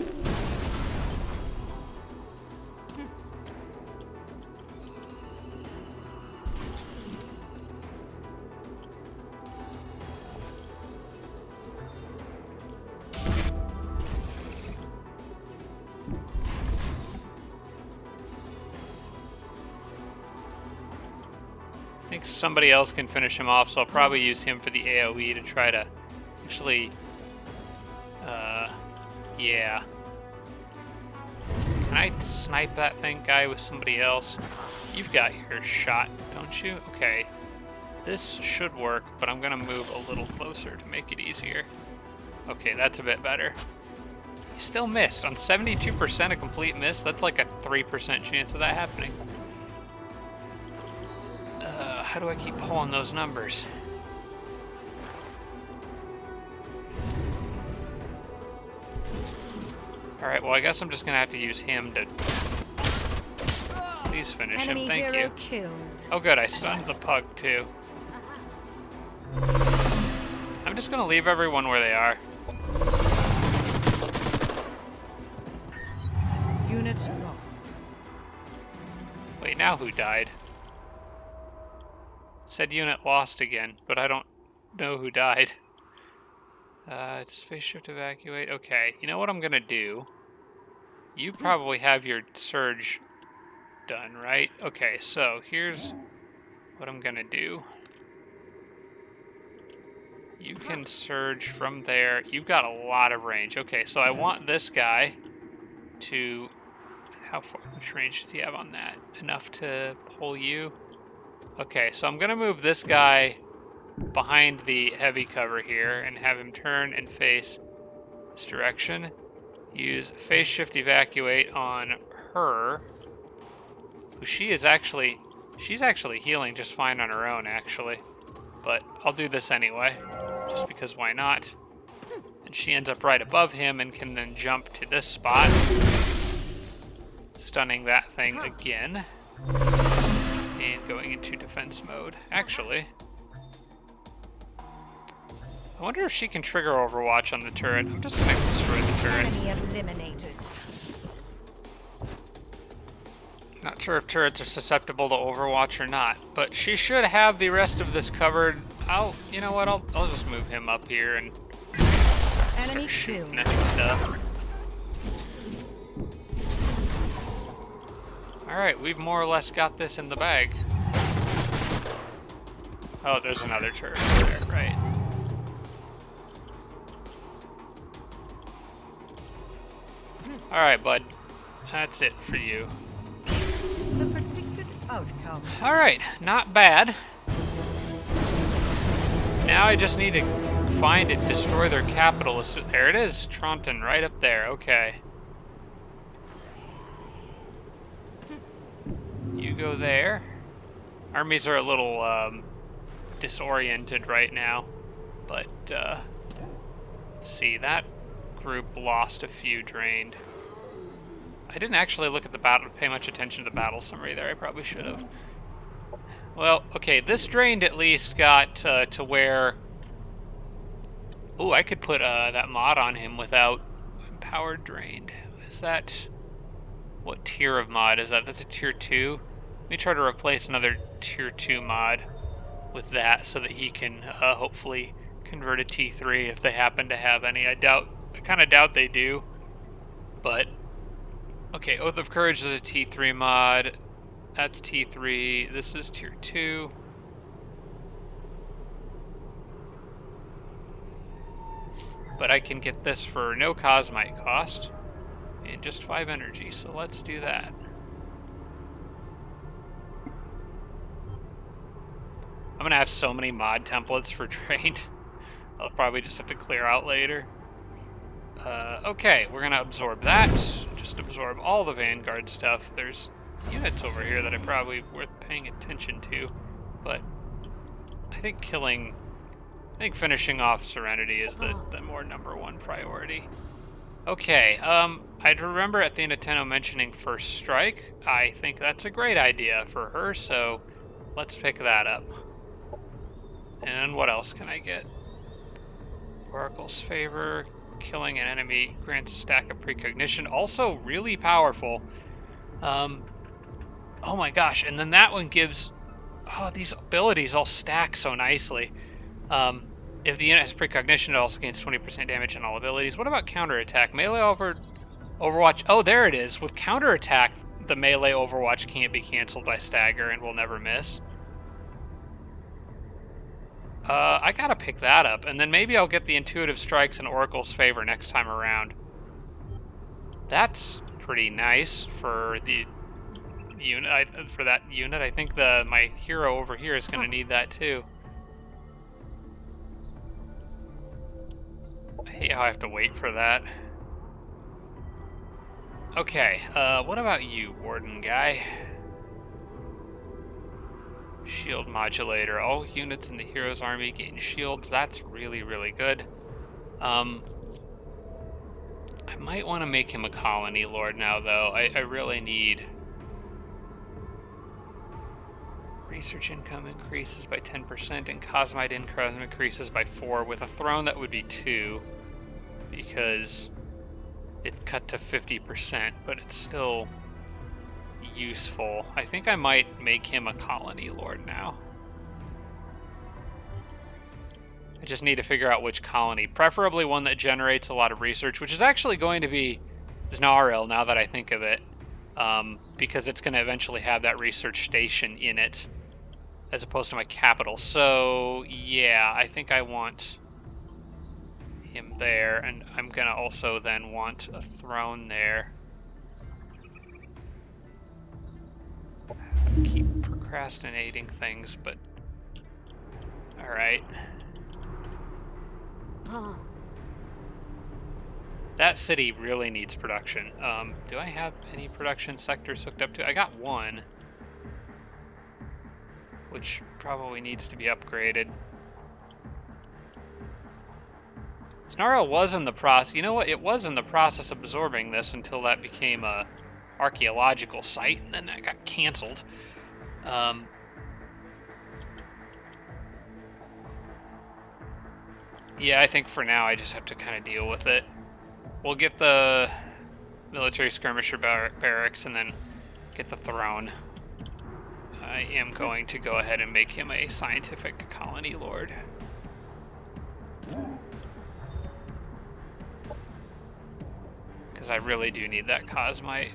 I think somebody else can finish him off, so I'll probably use him for the AoE to try to actually, yeah. Can I snipe that guy with somebody else? You've got your shot, don't you? Okay. This should work, but I'm gonna move a little closer to make it easier. Okay, that's a bit better. You still missed. On 72% a complete miss, that's like a 3% chance of that happening. How do I keep pulling those numbers? Alright, well I guess I'm just gonna have to use him to please finish him, Enemy thank hero you. killed. Oh good, I stunned the pug too. I'm just gonna leave everyone where they are. Unit lost. Wait, now who died? Said unit lost again, but I don't know who died. Space shift evacuate. Okay, you know what I'm gonna do? You probably have your surge done, right? Okay, so here's what I'm gonna do. You can surge from there. You've got a lot of range. Okay, so I want this guy to... How far? Which range does he have on that? Enough to pull you? Okay, so I'm gonna move this guy behind the heavy cover here and have him turn and face this direction. Use phase shift evacuate on her. Who she's actually healing just fine on her own, actually. But I'll do this anyway, just because why not? And she ends up right above him and can then jump to this spot, stunning that thing again. And going into defense mode. Actually, I wonder if she can trigger Overwatch on the turret. I'm just gonna destroy the turret. Enemy eliminated. Not sure if turrets are susceptible to Overwatch or not, but she should have the rest of this covered. You know what? I'll just move him up here and Enemy start shooting killed. that stuff. Alright, we've more or less got this in the bag. Oh, there's another turret there, right. Alright, bud. That's it for you. The predicted outcome. Alright, not bad. Now I just need to find and destroy their capital. There it is, Tronton, right up there. Okay. You go there. Armies are a little disoriented right now, but let's see, that group lost a few drained. I didn't actually look at the battle, pay much attention to the battle summary there. I probably should have. Well, okay, this drained at least got to where... Oh, I could put that mod on him without empowered drained. Is that... What tier of mod is that? That's a tier 2? Let me try to replace another tier 2 mod with that so that he can hopefully convert a T3 if they happen to have any. I kind of doubt they do. But, okay, Oath of Courage is a T3 mod. That's T3. This is tier 2. But I can get this for no Cosmite cost and just 5 energy, so let's do that. I'm gonna have so many mod templates for drained. I'll probably just have to clear out later. Okay, we're gonna absorb that. Just absorb all the Vanguard stuff. There's units over here that are probably worth paying attention to, but I think finishing off Serenity is the more #1 priority. Okay, I'd remember at the end of Tenno mentioning First Strike. I think that's a great idea for her, so let's pick that up. And what else can I get? Oracle's Favor, killing an enemy grants a stack of precognition. Also really powerful. Oh my gosh, and then that one gives... Oh, these abilities all stack so nicely. If the unit has precognition, it also gains 20% damage on all abilities. What about counterattack? Melee Overwatch... Oh, there it is. With counterattack, the melee Overwatch can't be canceled by stagger and will never miss. I gotta pick that up, and then maybe I'll get the Intuitive Strikes and Oracle's Favor next time around. That's pretty nice for the unit. For that unit, I think my hero over here is gonna need that too. I hate how I have to wait for that. Okay, what about you, Warden guy? Shield modulator. All units in the hero's army gain shields. That's really, really good. I might want to make him a colony lord now, though. I really need... Research income increases by 10%, and Cosmite income increases by 4. With a throne, that would be 2, because it cut to 50%, but it's still useful. I think I might make him a colony lord now. I just need to figure out which colony. Preferably one that generates a lot of research, which is actually going to be Znaril, now that I think of it, because it's going to eventually have that research station in it, as opposed to my capital. So, yeah, I think I want him there, and I'm going to also then want a throne there. Keep procrastinating things, but alright. That city really needs production. Do I have any production sectors hooked up to? I got one, which probably needs to be upgraded. Snarl was in the process. You know what? It was in the process of absorbing this until that became a archaeological site, and then that got canceled. Yeah, I think for now I just have to kind of deal with it. We'll get the military skirmisher barracks and then get the throne. I am going to go ahead and make him a scientific colony lord. Because I really do need that Cosmite.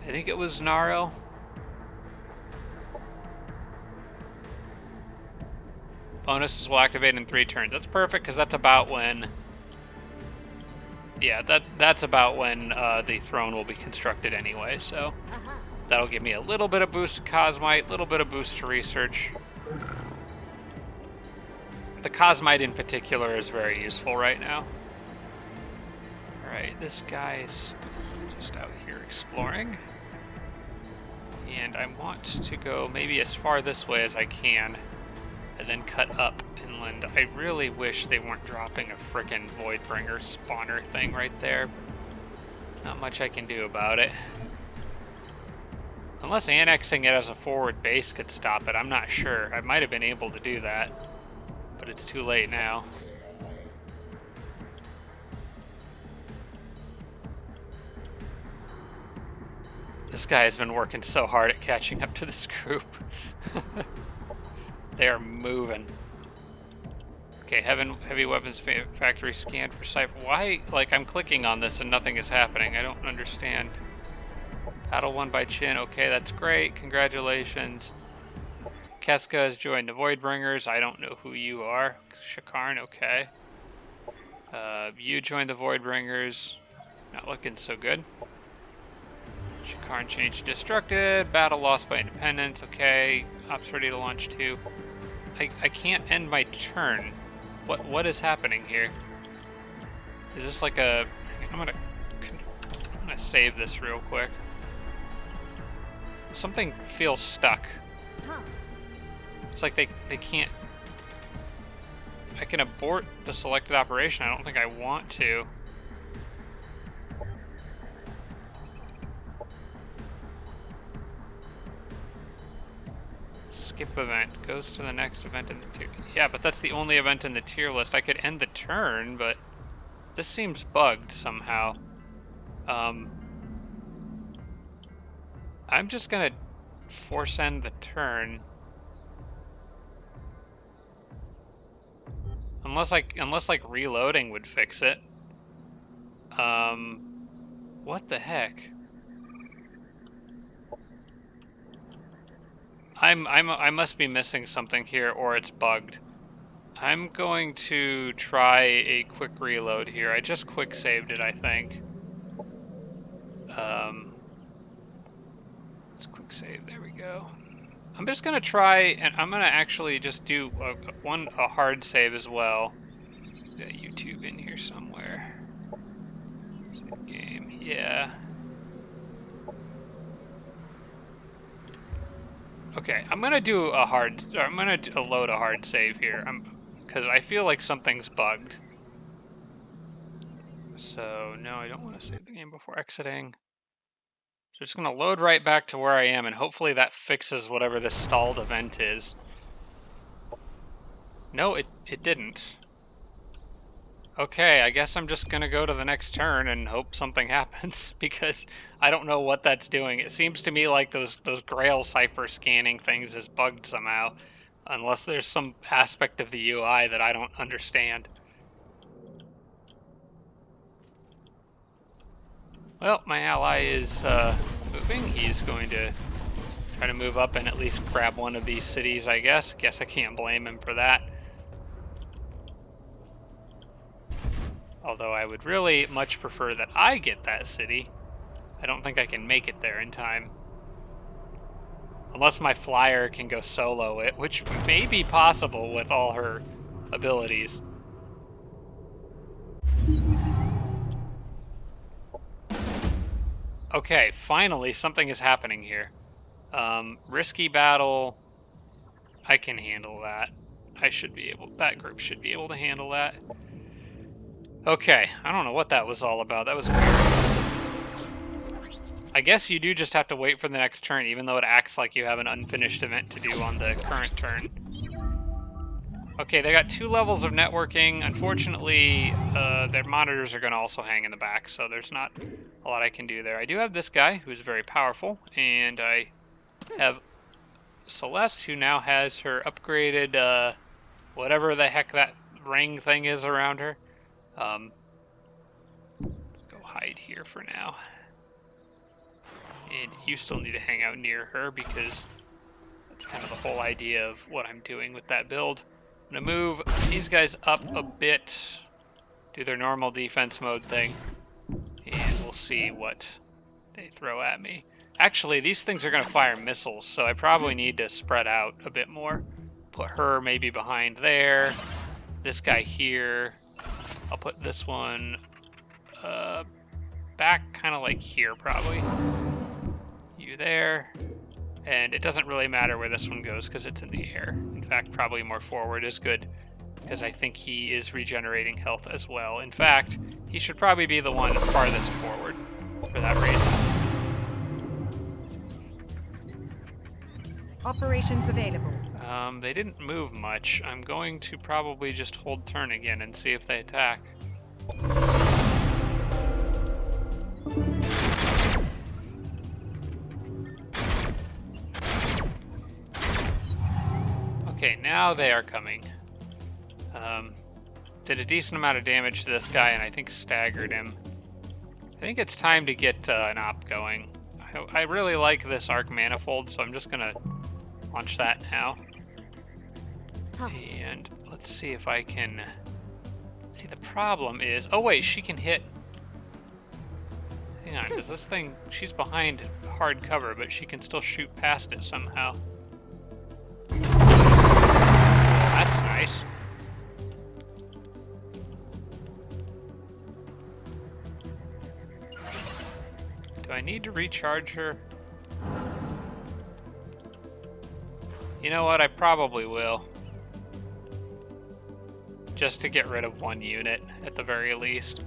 I think it was Znaril. Bonuses will activate in 3 turns. That's perfect, because that's about when... Yeah, that's about when the throne will be constructed anyway, so... That'll give me a little bit of boost to Cosmite, a little bit of boost to research. The Cosmite in particular is very useful right now. Alright, this guy's just out here exploring. And I want to go maybe as far this way as I can, and then cut up inland. I really wish they weren't dropping a frickin' Voidbringer spawner thing right there. Not much I can do about it. Unless annexing it as a forward base could stop it, I'm not sure. I might have been able to do that, but it's too late now. This guy has been working so hard at catching up to this group. They are moving. Okay, heavy weapons factory scanned for Cypher. Why, like, I'm clicking on this and nothing is happening? I don't understand. Battle won by Chin. Okay, that's great. Congratulations. Keska has joined the Voidbringers. I don't know who you are. Shakarn, okay. You joined the Voidbringers. Not looking so good. Shakarn changed destructed. Battle lost by Independence. Okay. Ops ready to launch too. I can't end my turn. What is happening here? Is this like a... I'm gonna save this real quick. Something feels stuck. It's like they can't... I can abort the selected operation. I don't think I want to. Skip event. Goes to the next event in the tier... Yeah, but that's the only event in the tier list. I could end the turn, but this seems bugged somehow. I'm just gonna force end the turn. Unless like reloading would fix it. What the heck? I must be missing something here, or it's bugged. I'm going to try a quick reload here. I just quick saved it, I think. Let's quick save. There we go. I'm just gonna try, and I'm gonna actually just do a hard save as well. Got YouTube in here somewhere. Game, yeah. Okay, I'm gonna do a hard. I'm gonna load a hard save here. Because I feel like something's bugged. So no, I don't want to save the game before exiting. So just gonna load right back to where I am, and hopefully that fixes whatever this stalled event is. No, it didn't. Okay, I guess I'm just gonna go to the next turn and hope something happens, because I don't know what that's doing. It seems to me like those Grail cipher scanning things is bugged somehow, unless there's some aspect of the UI that I don't understand. Well, my ally is moving. He's going to try to move up and at least grab one of these cities, I guess. Guess I can't blame him for that. Although I would really much prefer that I get that city. I don't think I can make it there in time. Unless my flyer can go solo it, which may be possible with all her abilities. Okay, finally something is happening here. Risky battle. I can handle that. That group should be able to handle that. Okay, I don't know what that was all about. That was weird. I guess you do just have to wait for the next turn, even though it acts like you have an unfinished event to do on the current turn. Okay, they got 2 levels of networking. Unfortunately, their monitors are going to also hang in the back, so there's not a lot I can do there. I do have this guy, who's very powerful, and I have Celeste, who now has her upgraded, whatever the heck that ring thing is around her. Go hide here for now. And you still need to hang out near her, because that's kind of the whole idea of what I'm doing with that build. I'm gonna move these guys up a bit, do their normal defense mode thing, and we'll see what they throw at me. Actually, these things are gonna fire missiles, so I probably need to spread out a bit more. Put her maybe behind there, this guy here. I'll put this one back kind of like here, probably. You there. And it doesn't really matter where this one goes because it's in the air. In fact, probably more forward is good because I think he is regenerating health as well. In fact, he should probably be the one farthest forward for that reason. Operations available. They didn't move much. I'm going to probably just hold turn again and see if they attack. Okay, now they are coming. Did a decent amount of damage to this guy and I think staggered him. I think it's time to get an op going. I really like this arc manifold, so I'm just gonna launch that now. And let's see if I can... See, the problem is... Oh wait, she can hit... Hang on, because this thing... She's behind hard cover, but she can still shoot past it somehow. That's nice. Do I need to recharge her? You know what, I probably will. Just to get rid of one unit, at the very least.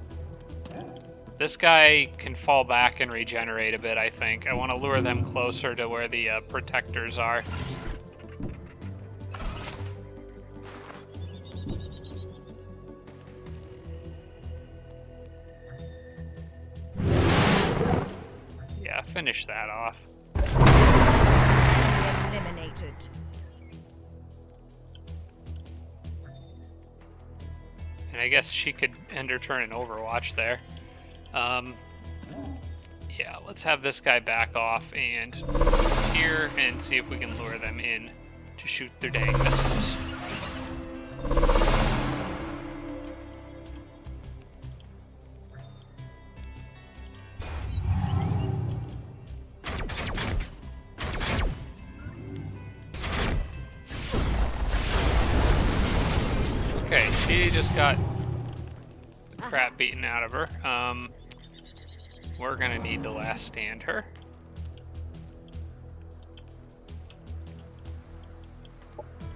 This guy can fall back and regenerate a bit, I think. I want to lure them closer to where the protectors are. Yeah, finish that off. Eliminated. And I guess she could end her turn in Overwatch there. Yeah, let's have this guy back off and here and see if we can lure them in to shoot their dang missiles. Okay, she just got the crap beaten out of her. We're gonna need to last stand her.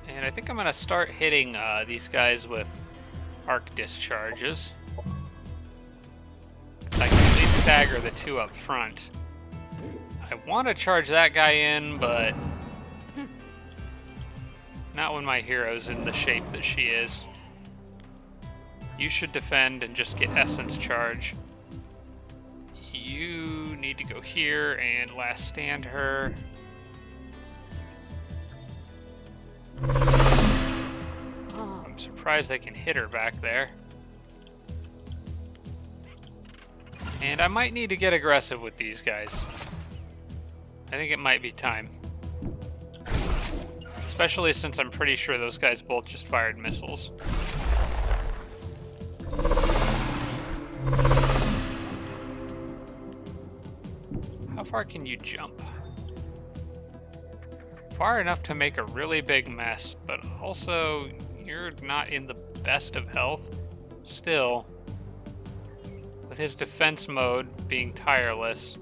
And I think I'm gonna start hitting these guys with arc discharges. I can at least stagger the two up front. I want to charge that guy in, but not when my hero's in the shape that she is. You should defend and just get essence charge. You need to go here and last stand her. I'm surprised they can hit her back there. And I might need to get aggressive with these guys. I think it might be time. Especially since I'm pretty sure those guys both just fired missiles. How far can you jump? Far enough to make a really big mess, but also you're not in the best of health. Still, with his defense mode being tireless,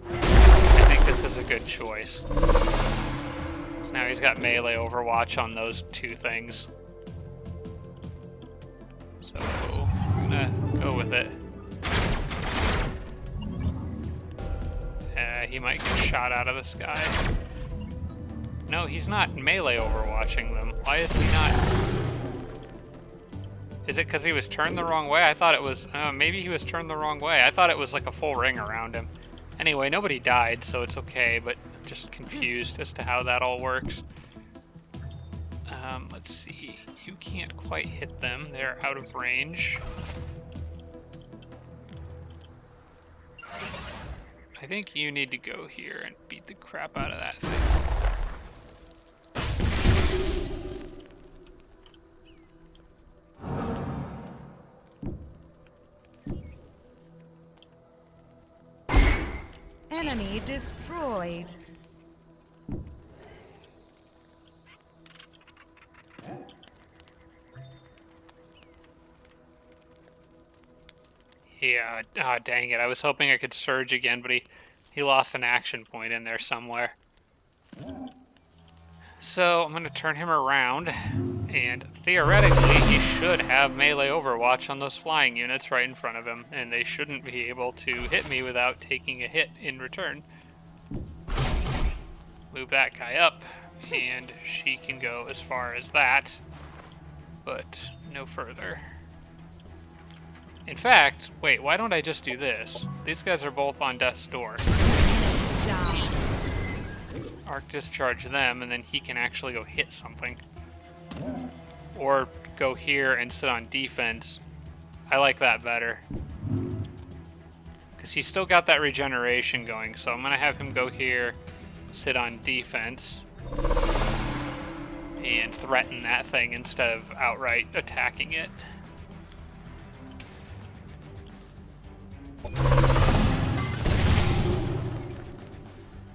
I think this is a good choice. So now he's got melee overwatch on those two things. So I'm gonna go with it. He might get shot out of the sky. No, he's not melee overwatching them. Why is he not? Is it because he was turned the wrong way? I thought it was, maybe he was turned the wrong way. I thought it was like a full ring around him. Anyway, nobody died, so it's okay, but I'm just confused as to how that all works. Let's see. You can't quite hit them. They're out of range. I think you need to go here and beat the crap out of that thing. Enemy destroyed. Yeah, dang it. I was hoping I could surge again, but he lost an action point in there somewhere. So I'm going to turn him around, and theoretically he should have melee overwatch on those flying units right in front of him, and they shouldn't be able to hit me without taking a hit in return. Move that guy up, and she can go as far as that, but no further. In fact, wait, why don't I just do this? These guys are both on death's door. Down. Arc discharge them, and then he can actually go hit something. Or go here and sit on defense. I like that better. Because he's still got that regeneration going, so I'm going to have him go here, sit on defense, and threaten that thing instead of outright attacking it.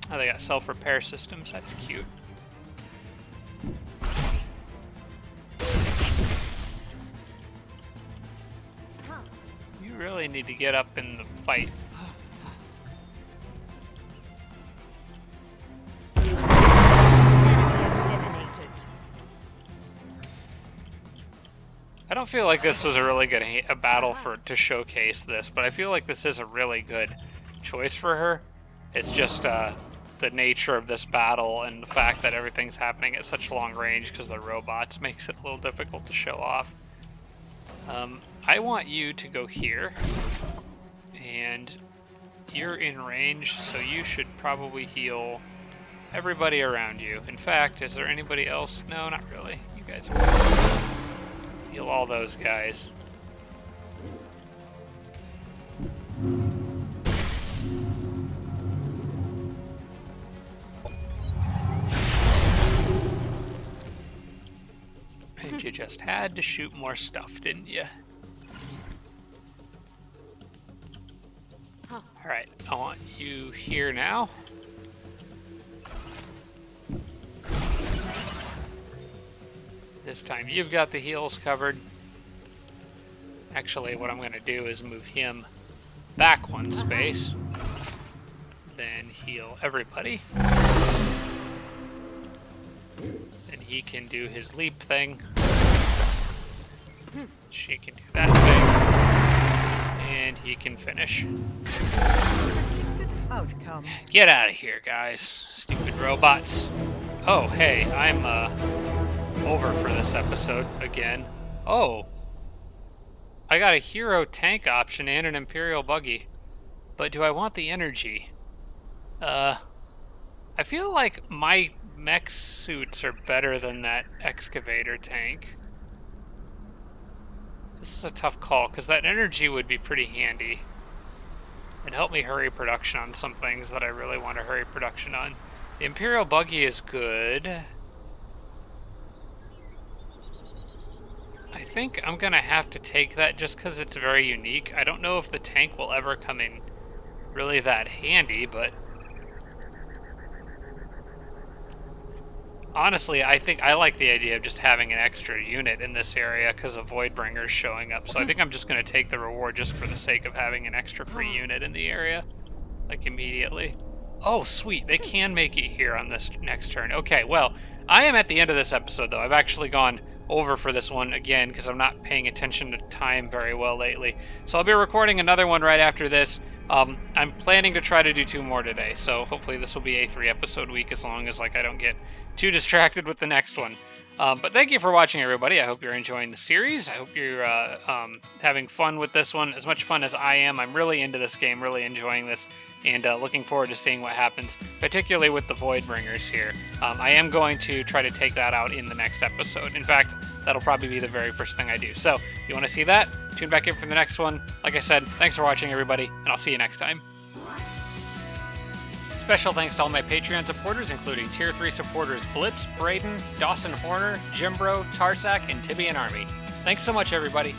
Oh, they got self-repair systems. That's cute. You really need to get up in the fight. Enemy eliminated. I don't feel like this was a really good battle to showcase this, but I feel like this is a really good choice for her. It's just the nature of this battle and the fact that everything's happening at such long range because the robots makes it a little difficult to show off. I want you to go here, and you're in range, so you should probably heal everybody around you. In fact, is there anybody else? No, not really. You guys are heal all those guys. And you just had to shoot more stuff, didn't you? Alright, I want you here now. This time you've got the heals covered. Actually, what I'm going to do is move him back one space. Then heal everybody. Then he can do his leap thing. She can do that thing. And he can finish. Outcome. Get out of here, guys. Stupid robots. Oh, hey, I'm over for this episode again. Oh. I got a hero tank option and an Imperial buggy. But do I want the energy? I feel like my mech suits are better than that excavator tank. This is a tough call, because that energy would be pretty handy. And help me hurry production on some things that I really want to hurry production on. The Imperial buggy is good. I think I'm going to have to take that just because it's very unique. I don't know if the tank will ever come in really that handy, but honestly, I think I like the idea of just having an extra unit in this area because of Voidbringers showing up. So I think I'm just going to take the reward just for the sake of having an extra free unit in the area, like immediately. Oh, sweet. They can make it here on this next turn. Okay, well, I am at the end of this episode, though. I've actually gone over for this one again because I'm not paying attention to time very well lately. So I'll be recording another one right after this. I'm planning to try to do 2 more today, so hopefully this will be a 3-episode week as long as I don't get too distracted with the next one. But thank you for watching, everybody. I hope you're enjoying the series. I hope you're having fun with this one, as much fun as I am. I'm really into this game, really enjoying this, and looking forward to seeing what happens, particularly with the Voidbringers here. I am going to try to take that out in the next episode. In fact, that'll probably be the very first thing I do. So if you want to see that, tune back in for the next one. Like I said, thanks for watching, everybody, and I'll see you next time. Special thanks to all my Patreon supporters, including Tier 3 supporters Blitz, Braden, Dawson Horner, Jimbro, Tarsak, and Tibian Army. Thanks so much, everybody.